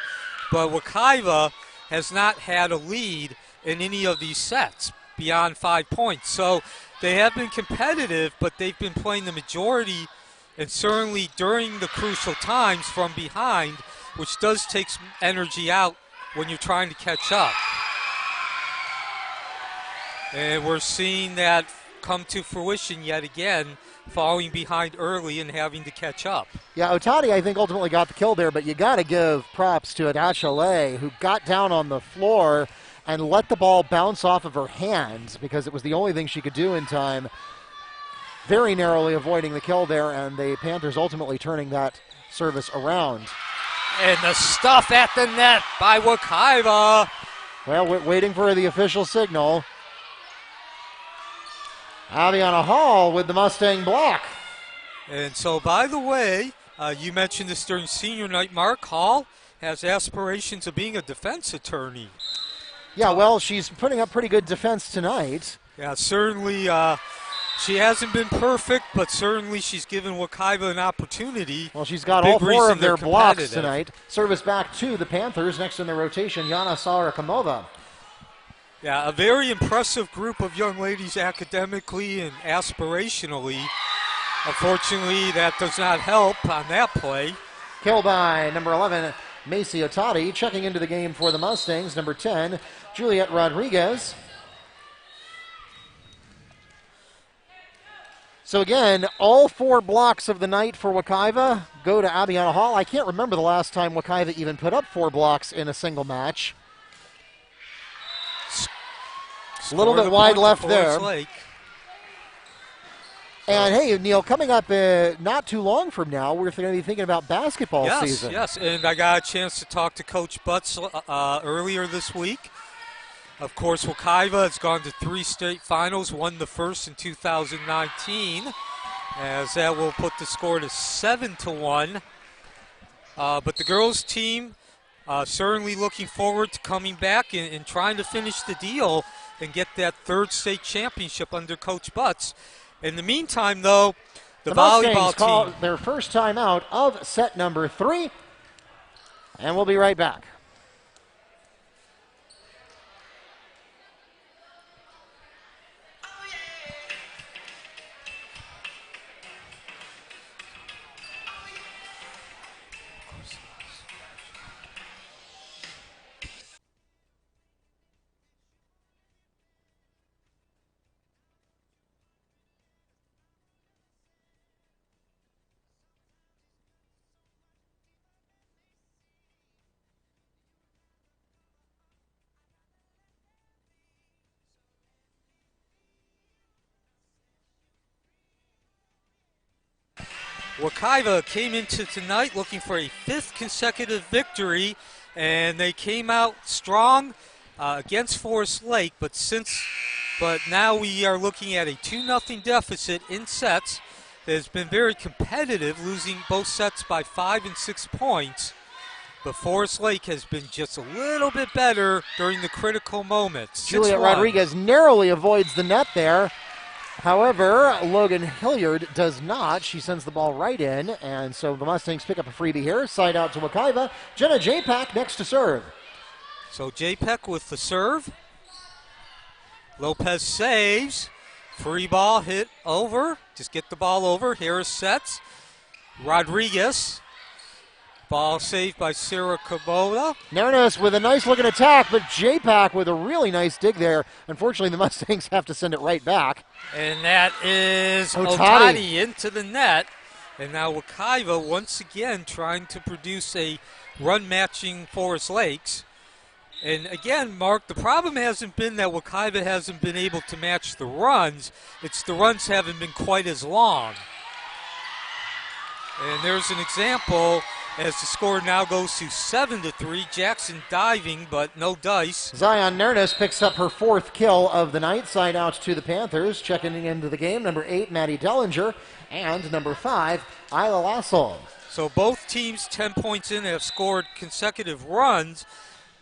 but Wekiva has not had a lead in any of these sets beyond 5 points. So they have been competitive, but they've been playing the majority, and certainly during the crucial times from behind, which does take some energy out when you're trying to catch up. And we're seeing that come to fruition yet again, falling behind early and having to catch up. Yeah, Otadi, I think, ultimately got the kill there, but you got to give props to Adachale, who got down on the floor and let the ball bounce off of her hands because it was the only thing she could do in time, very narrowly avoiding the kill there, and the Panthers ultimately turning that service around. And the stuff at the net by Wekiva. Well, we're waiting for the official signal. Abiana Hall with the Mustang block. And so, by the way, you mentioned this during senior night, Mark. Hall has aspirations of being a defense attorney. Yeah, well, she's putting up pretty good defense tonight. Yeah, certainly she hasn't been perfect, but certainly she's given Wekiva an opportunity. Well, she's got all 4 of their blocks tonight. Service back to the Panthers. Next in the rotation, Yana Sarakamova. Yeah, a very impressive group of young ladies academically and aspirationally. Unfortunately, that does not help on that play. Kill by number 11, Macy Otadi. Checking into the game for the Mustangs, number 10, Juliette Rodriguez. So again, all 4 blocks of the night for Wekiva go to Abiana Hall. I can't remember the last time Wekiva even put up 4 blocks in a single match. A little bit wide left there. And hey, Neil, coming up not too long from now, we're going to be thinking about basketball season. Yes, and I got a chance to talk to Coach Butts earlier this week. Of course, Wekiva has gone to 3 state finals, won the first in 2019, as that will put the score to 7-1. But the girls' team certainly looking forward to coming back and trying to finish the deal and get that 3rd state championship under Coach Butts. In the meantime, though, the volleyball Mustangs call team, their first time out of set number 3, and we'll be right back. Wekiva came into tonight looking for a 5th consecutive victory, and they came out strong against Forest Lake. But now we are looking at a 2-0 deficit in sets that has been very competitive, losing both sets by 5 and 6 points. But Forest Lake has been just a little bit better during the critical moments. Juliette Rodriguez narrowly avoids the net there. However, Logan Hilliard does not. She sends the ball right in, and so the Mustangs pick up a freebie here. Side out to Wekiva. Jenna Japak next to serve. So Japak with the serve. Lopez saves. Free ball hit over. Just get the ball over. Harris sets. Rodriguez. Ball saved by Sarah Kubota. Nernes with a nice looking attack, but Japak with a really nice dig there. Unfortunately, the Mustangs have to send it right back. And that is Otadi into the net. And now Wekiva once again trying to produce a run matching Forest Lakes. And again, Mark, the problem hasn't been that Wekiva hasn't been able to match the runs. It's the runs haven't been quite as long. And there's an example as the score now goes to 7-3. Jackson diving, but no dice. Zion Nernest picks up her 4th kill of the night. Side out to the Panthers. Checking into the game, number 8, Maddie Dullinger, and number 5, Isla Lassel. So both teams 10 points in have scored consecutive runs,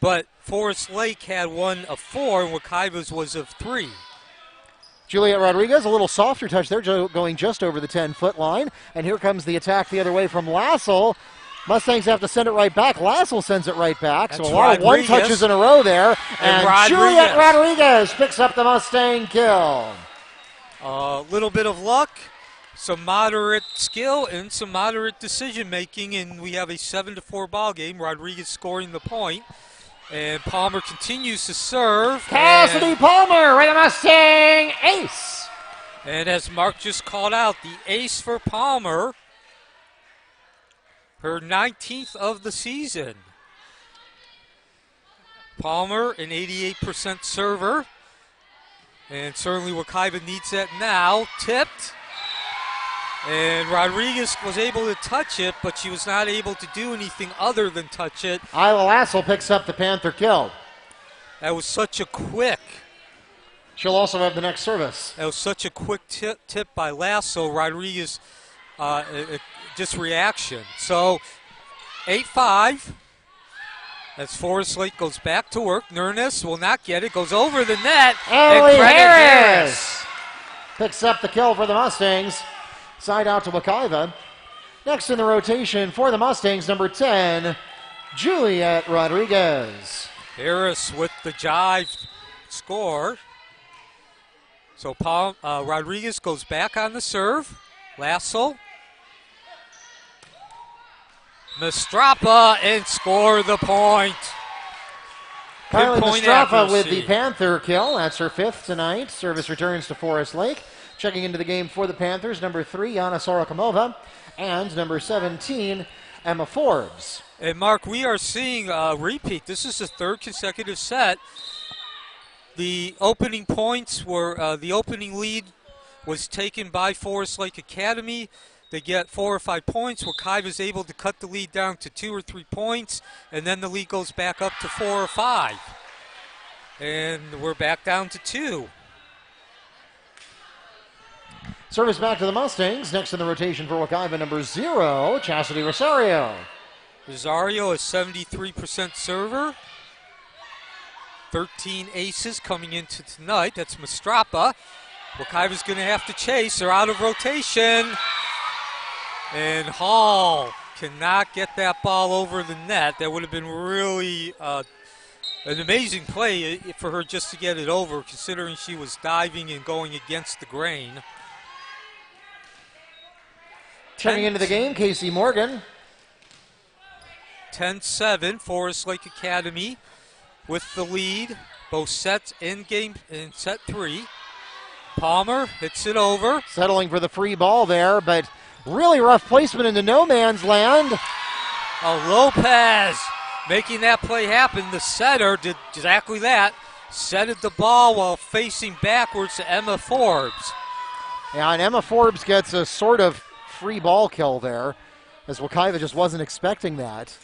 but Forest Lake had one of 4, and Wekiva's was of 3. Juliette Rodriguez, a little softer touch there, going just over the 10-foot line. And here comes the attack the other way from Lassel. Mustangs have to send it right back. Lassel sends it right back. That's so a lot of one touches in a row there. And Juliette Rodriguez picks up the Mustang kill. A little bit of luck, some moderate skill, and some moderate decision making, and we have a 7-4 ball game. Rodriguez scoring the point, and Palmer continues to serve. Cassidy Palmer with a Mustang ace. And as Mark just called out, the ace for Palmer, her 19th of the season. Palmer, an 88% server, and certainly Wekiva needs that now. Tipped, and Rodriguez was able to touch it, but she was not able to do anything other than touch it. Isla Lassel picks up the Panther kill. That was such a quick. She'll also have the next service. That was such a quick tip by Lasso. Rodriguez, just reaction. So, 8-5. As Forest Lake goes back to work. Nernest will not get it. Goes over the net. Emily Harris picks up the kill for the Mustangs. Side out to Wekiva. Next in the rotation for the Mustangs, number 10, Juliette Rodriguez. Harris with the jive score. So Rodriguez goes back on the serve. Lasso. Mastrapa and score the point. Kylie Pinpoint Mastrapa accuracy. with the Panther kill. That's her 5th tonight. Service returns to Forest Lake. Checking into the game for the Panthers, number 3, Yana Sorokamova, and number 17, Emma Forbes. And Mark, we are seeing a repeat. This is the 3rd consecutive set. The opening points were, the opening lead was taken by Forest Lake Academy. They get 4 or 5 points. Wekiva is able to cut the lead down to 2 or 3 points, and then the lead goes back up to 4 or 5. And we're back down to 2. Service back to the Mustangs. Next in the rotation for Wekiva, number 0, Chastity Rosario. Rosario is 73% server. 13 aces coming into tonight. That's Mastrapa. Wekiva's going to have to chase. They're out of rotation. And Hall cannot get that ball over the net. That would have been really an amazing play for her just to get it over, considering she was diving and going against the grain. Checking into the game, Casey Morgan. 10-7, Forest Lake Academy with the lead, both sets in game in set 3. Palmer hits it over. Settling for the free ball there, but really rough placement into no man's land. Lopez making that play happen. The setter did exactly that. Setted the ball while facing backwards to Emma Forbes. Yeah, and Emma Forbes gets a sort of free ball kill there, as Wekiva just wasn't expecting that.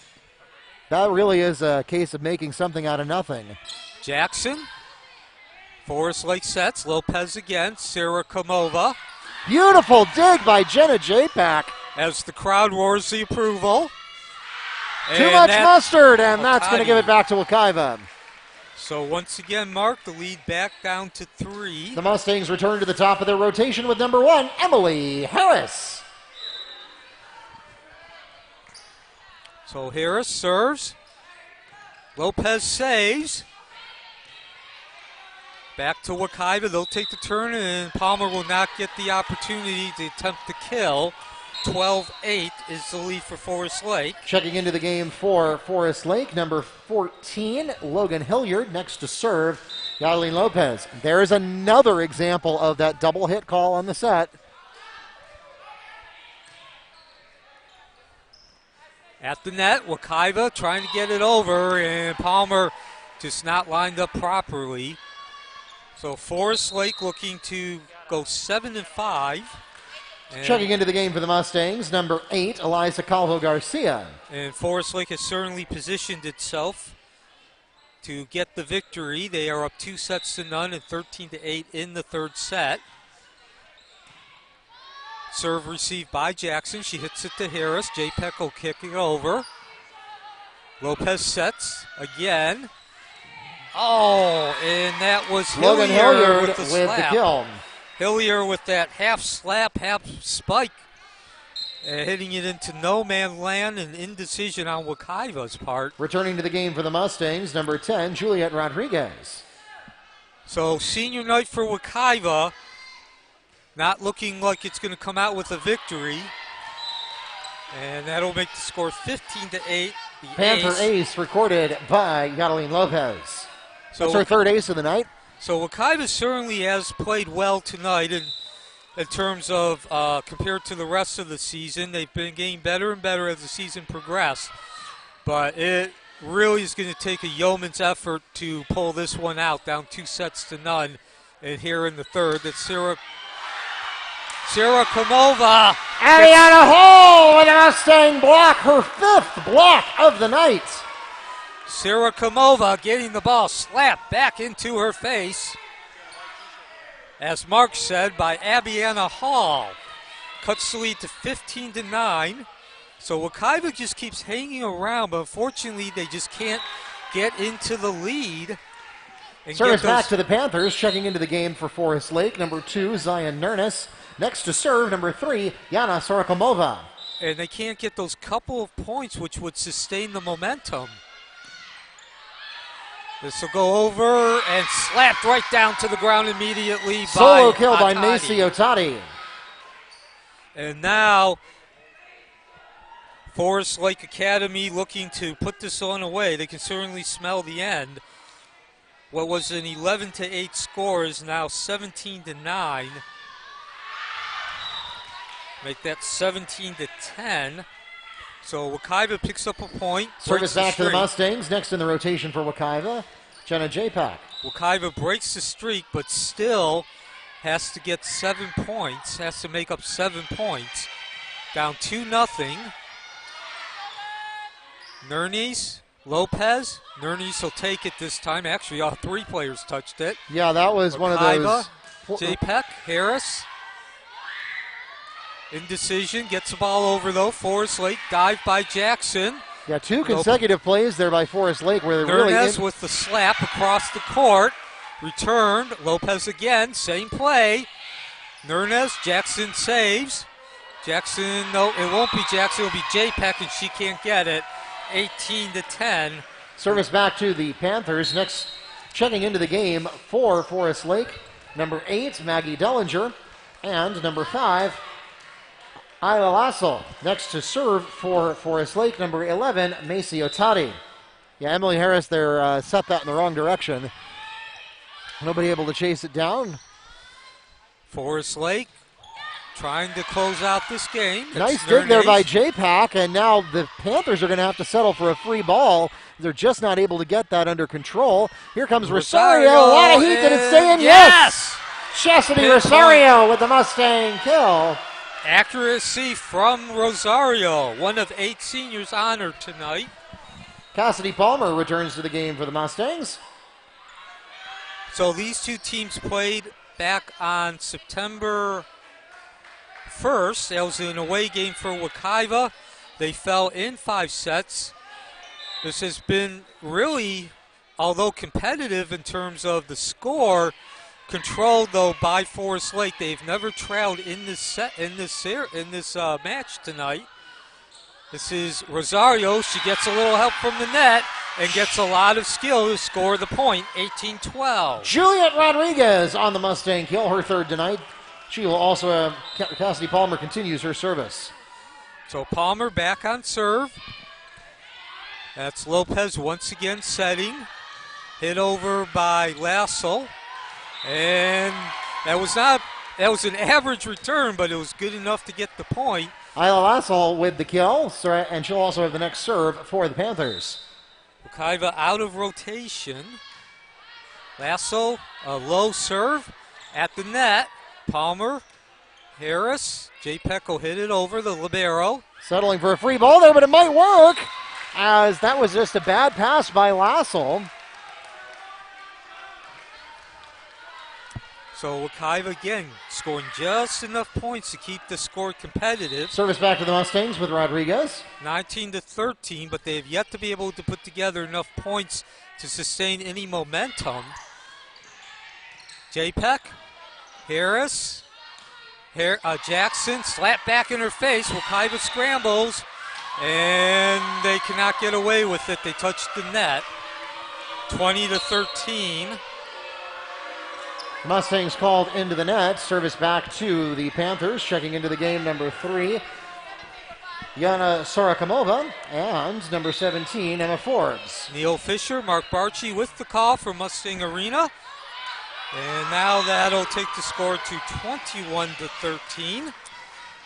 That really is a case of making something out of nothing. Jackson, Forest Lake sets, Lopez again, Sarah Komova. Beautiful dig by Jenna Japak. As the crowd roars the approval. Too much mustard, and that's going to give it back to Wekiva. So once again, Mark, the lead back down to 3. The Mustangs return to the top of their rotation with number 1, Emily Harris. So Harris serves. Lopez saves. Back to Wekiva. They'll take the turn, and Palmer will not get the opportunity to attempt the kill. 12-8 is the lead for Forest Lake. Checking into the game for Forest Lake, number 14, Logan Hilliard. Next to serve, Catelyn Lopez. There's another example of that double hit call on the set. At the net, Wekiva trying to get it over, and Palmer just not lined up properly. So Forest Lake looking to go 7-5. Checking into the game for the Mustangs, number 8, Eliza Garcia. And Forest Lake has certainly positioned itself to get the victory. They are up 2-0 and 13-8 in the third set. Serve received by Jackson. She hits it to Harris. J-Peck will kick it over. Lopez sets again. Oh, and that was Logan Hilliard Hilliard with the with slap. the kill. Hilliard with that half slap, half spike, hitting it into no man land, and indecision on Wekiva's part. Returning to the game for the Mustangs, number 10, Juliette Rodriguez. So senior night for Wekiva, not looking like it's going to come out with a victory, and that'll make the score 15-8. The Panther ace recorded by Catelyn Lopez. That's her third ace of the night. So Wekiva certainly has played well tonight in terms of compared to the rest of the season. They've been getting better and better as the season progressed. But it really is going to take a yeoman's effort to pull this one out, down 2-0. And here in the third, that's Sarah Komova. Ariana Hall with a Mustang block, her 5th block of the night. Sarah Komova getting the ball slapped back into her face. As Mark said, by Abiana Hall. Cuts the lead to 15-9. So Wekiva just keeps hanging around, but unfortunately they just can't get into the lead. Service back to the Panthers, checking into the game for Forest Lake. Number 2, Zion Nerness. Next to serve, number 3, Yana Sorokomova. And they can't get those couple of points which would sustain the momentum. This will go over and slapped right down to the ground immediately. Solo by kill by Otati. Macy Otati. And now Forest Lake Academy looking to put this on away. They can certainly smell the end. What was an 11-8 score is now 17-9. Make that 17-10. So Wekiva picks up a point. Service back to the Mustangs. Next in the rotation for Wekiva, Jenna J-Pack. Wekiva breaks the streak, but still has to get 7 points. Has to make up 7 points. Down 2-0. Nerness, Lopez. Nerness will take it this time. Actually, all 3 players touched it. Yeah, that was Wekiva, one of those. J-Peck, Harris. Indecision, gets the ball over though. Forest Lake, dive by Jackson. Yeah, 2 consecutive plays there by Forest Lake where they're really Nerness with the slap across the court. Returned, Lopez again, same play. Nerness, Jackson saves. Jackson, no, it won't be Jackson, it'll be J-Peck, and she can't get it. 18-10. Service back to the Panthers. Next, checking into the game for Forest Lake, number 8, Maggie Dullinger, and number 5, Isla Lassel. Next to serve for Forest Lake, number 11, Macy Otati. Yeah, Emily Harris there set that in the wrong direction. Nobody able to chase it down. Forest Lake trying to close out this game. Nice dig there by J-Pack, and now the Panthers are going to have to settle for a free ball. They're just not able to get that under control. Here comes Rosario. A lot of heat that it's saying yes. Chastity Rosario with the Mustang kill. Accuracy from Rosario, one of 8 seniors honored tonight. Cassidy Palmer returns to the game for the Mustangs. So these 2 teams played back on September 1st. That was an away game for Wekiva. They fell in 5 sets. This has been really, although competitive in terms of the score, controlled though by Forest Lake. They've never trailed in this match tonight. This is Rosario. She gets a little help from the net and gets a lot of skill to score the point. 18-12. Juliette Rodriguez on the Mustang kill, her 3rd tonight. She will also Cassidy Palmer continues her service. So Palmer back on serve. That's Lopez once again setting. Hit over by Lassel. And that was an average return, but it was good enough to get the point. Isla Lassel with the kill, and she'll also have the next serve for the Panthers. Wekiva out of rotation. Lasso, a low serve at the net. Palmer, Harris, J. Peck will hit it over the libero. Settling for a free ball there, but it might work, as that was just a bad pass by Lasso. So Wekiva again scoring just enough points to keep the score competitive. Service back to the Mustangs with Rodriguez. 19-13, but they have yet to be able to put together enough points to sustain any momentum. J-Peck, Harris, Jackson, slap back in her face. Wekiva scrambles, and they cannot get away with it. They touched the net. 20-13. Mustangs called into the net. Service back to the Panthers. Checking into the game, number 3, Yana Sarakamova, and number 17, Emma Forbes. Neil Fisher, Mark Barchi with the call for Mustang Arena. And now that'll take the score to 21-13.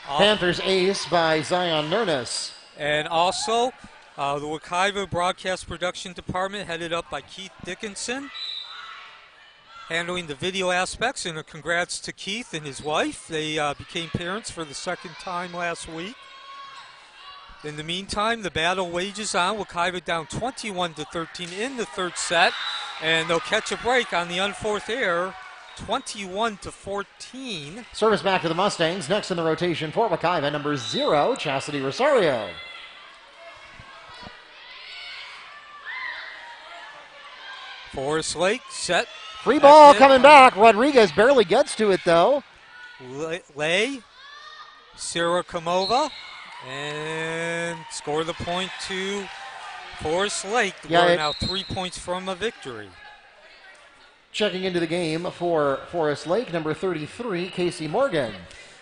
Panthers ace by Zion Nerness. And also, the Wekiva Broadcast Production Department, headed up by Keith Dickinson, handling the video aspects. And congrats to Keith and his wife. They became parents for the second time last week. In the meantime, the battle wages on. Wekiva down 21-13 in the third set. And they'll catch a break on the unforced error, 21-14. Service back to the Mustangs. Next in the rotation for Wekiva, number 0, Chastity Rosario. Forest Lake set. Free ball coming back. Rodriguez barely gets to it, though. Lay, Sirakamova, and score the point to Forest Lake. We're now 3 points from a victory. Checking into the game for Forest Lake, number 33, Casey Morgan.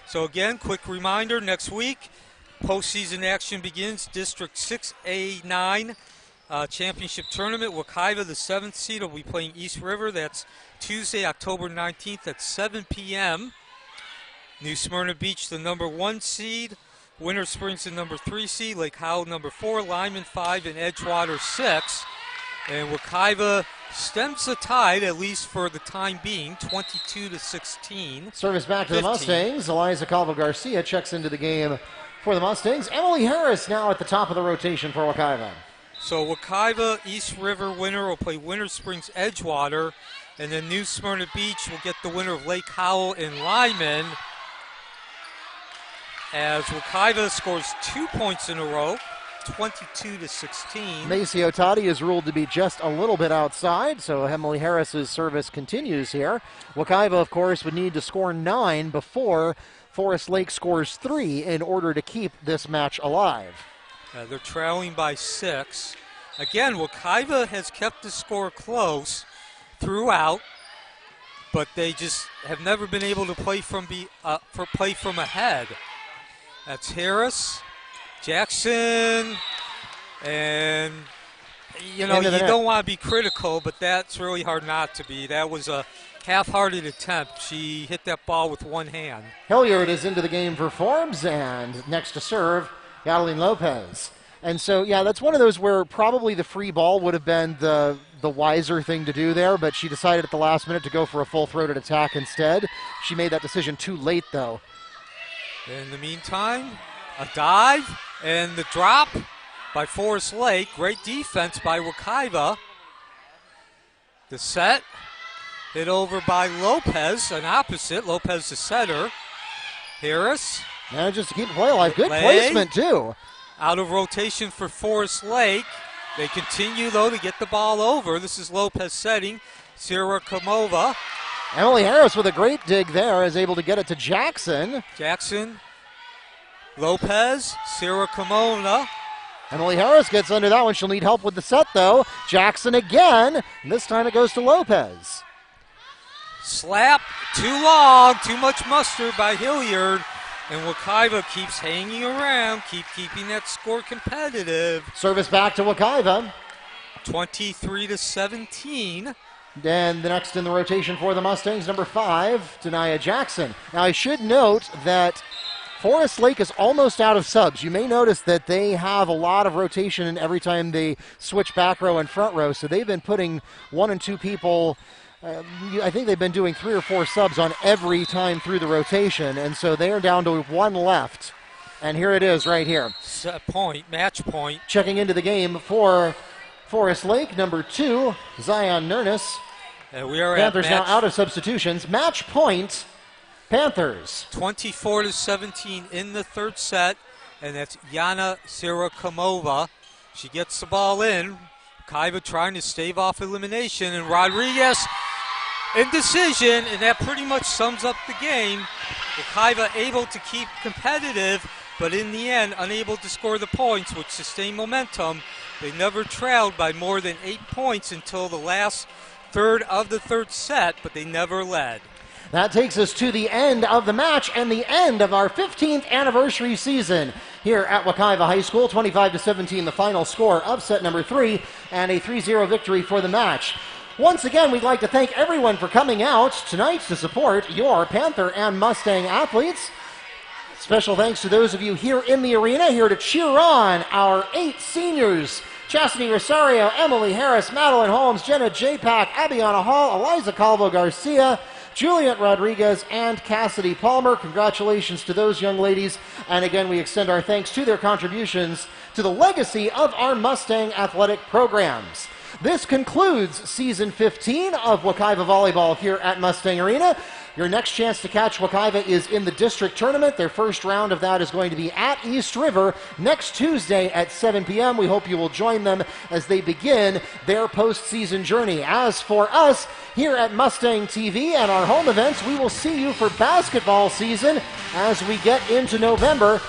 So again, quick reminder, next week, postseason action begins. District 6A9 championship tournament. Wekiva, the 7th seed, will be playing East River. That's Tuesday, October 19th at 7 p.m. New Smyrna Beach, the number 1 seed. Winter Springs, the number 3 seed. Lake Howell, number 4. Lyman, 5. And Edgewater, 6. And Wekiva stems the tide, at least for the time being, 22-16. Service back to 15. The Mustangs. Eliza Calvo-Garcia checks into the game for the Mustangs. Emily Harris now at the top of the rotation for Wekiva. So Wekiva, East River winner will play Winter Springs, Edgewater. And then New Smyrna Beach will get the winner of Lake Howell and Lyman. As Wekiva scores 2 points in a row, 22-16. Macy Otati is ruled to be just a little bit outside, so Emily Harris's service continues here. Wekiva, of course, would need to score 9 before Forest Lake scores 3 in order to keep this match alive. They're trailing by 6. Again, Wekiva has kept the score close throughout, but they just have never been able to play from ahead. That's Harris, Jackson, and you don't want to be critical, but that's really hard not to be. That was a half-hearted attempt. She hit that ball with one hand. Hilliard is into the game for Forbes, and next to serve, Catelyn Lopez. And so, yeah, that's one of those where probably the free ball would have been the wiser thing to do there, but she decided at the last minute to go for a full-throated attack instead. She made that decision too late, though. In the meantime, a dive and the drop by Forest Lake. Great defense by Wekiva. The set hit over by Lopez, an opposite. Lopez the setter. Harris. Manages to keep the play alive. Good placement, too. Out of rotation for Forest Lake. They continue, though, to get the ball over. This is Lopez setting. Sirakamova. Emily Harris with a great dig there is able to get it to Jackson. Jackson. Lopez. Sirakamova. Emily Harris gets under that one. She'll need help with the set, though. Jackson again. And this time it goes to Lopez. Slap. Too long. Too much mustard by Hilliard. And Wekiva keeps hanging around, keeping that score competitive. Service back to Wekiva. 23-17. And the next in the rotation for the Mustangs, number 5, Dania Jackson. Now I should note that Forest Lake is almost out of subs. You may notice that they have a lot of rotation every time they switch back row and front row, so they've been putting 1 and 2 people. I think they've been doing 3 or 4 subs on every time through the rotation, and so they are down to 1 left. And here it is right here. Set point, match point. Checking into the game for Forest Lake, number 2, Zion Nernus. And we are Panthers at now match out of substitutions. Match point, Panthers. 24-17 in the third set, and that's Yana Sirakamova. She gets the ball in. Wekiva trying to stave off elimination, and Rodriguez indecision, and that pretty much sums up the game. Wekiva able to keep competitive, but in the end unable to score the points, which sustained momentum. They never trailed by more than 8 points until the last third of the third set, but they never led. That takes us to the end of the match and the end of our 15th anniversary season here at Wekiva High School. 25-17 the final score of set number 3, and a 3-0 victory for the match. Once again, we'd like to thank everyone for coming out tonight to support your Panther and Mustang athletes. Special thanks to those of you here in the arena, here to cheer on our 8 seniors: Chastity Rosario, Emily Harris, Madeleine Holmes, Jenna J-Pack, Abiana Hall, Eliza Calvo Garcia, Juliette Rodriguez, and Cassidy Palmer. Congratulations to those young ladies. And again, we extend our thanks to their contributions to the legacy of our Mustang athletic programs. This concludes season 15 of Wekiva Volleyball here at Mustang Arena. Your next chance to catch Wekiva is in the district tournament. Their first round of that is going to be at East River next Tuesday at 7 p.m. We hope you will join them as they begin their postseason journey. As for us here at Mustang TV and our home events, we will see you for basketball season as we get into November.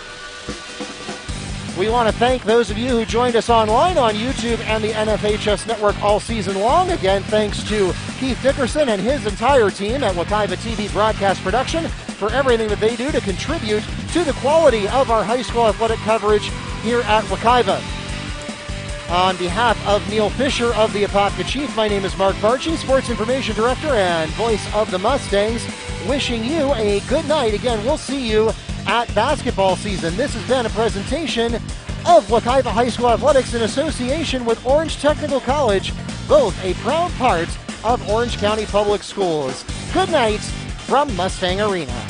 We want to thank those of you who joined us online on YouTube and the NFHS Network all season long. Again, thanks to Keith Dickerson and his entire team at Wekiva TV Broadcast Production for everything that they do to contribute to the quality of our high school athletic coverage here at Wekiva. On behalf of Neil Fisher of the Apopka Chief, my name is Mark Barchi, Sports Information Director and voice of the Mustangs, wishing you a good night. Again, we'll see you at basketball season. This has been a presentation of Wekiva High School Athletics in association with Orange Technical College, both a proud part of Orange County Public Schools. Good night from Mustang Arena.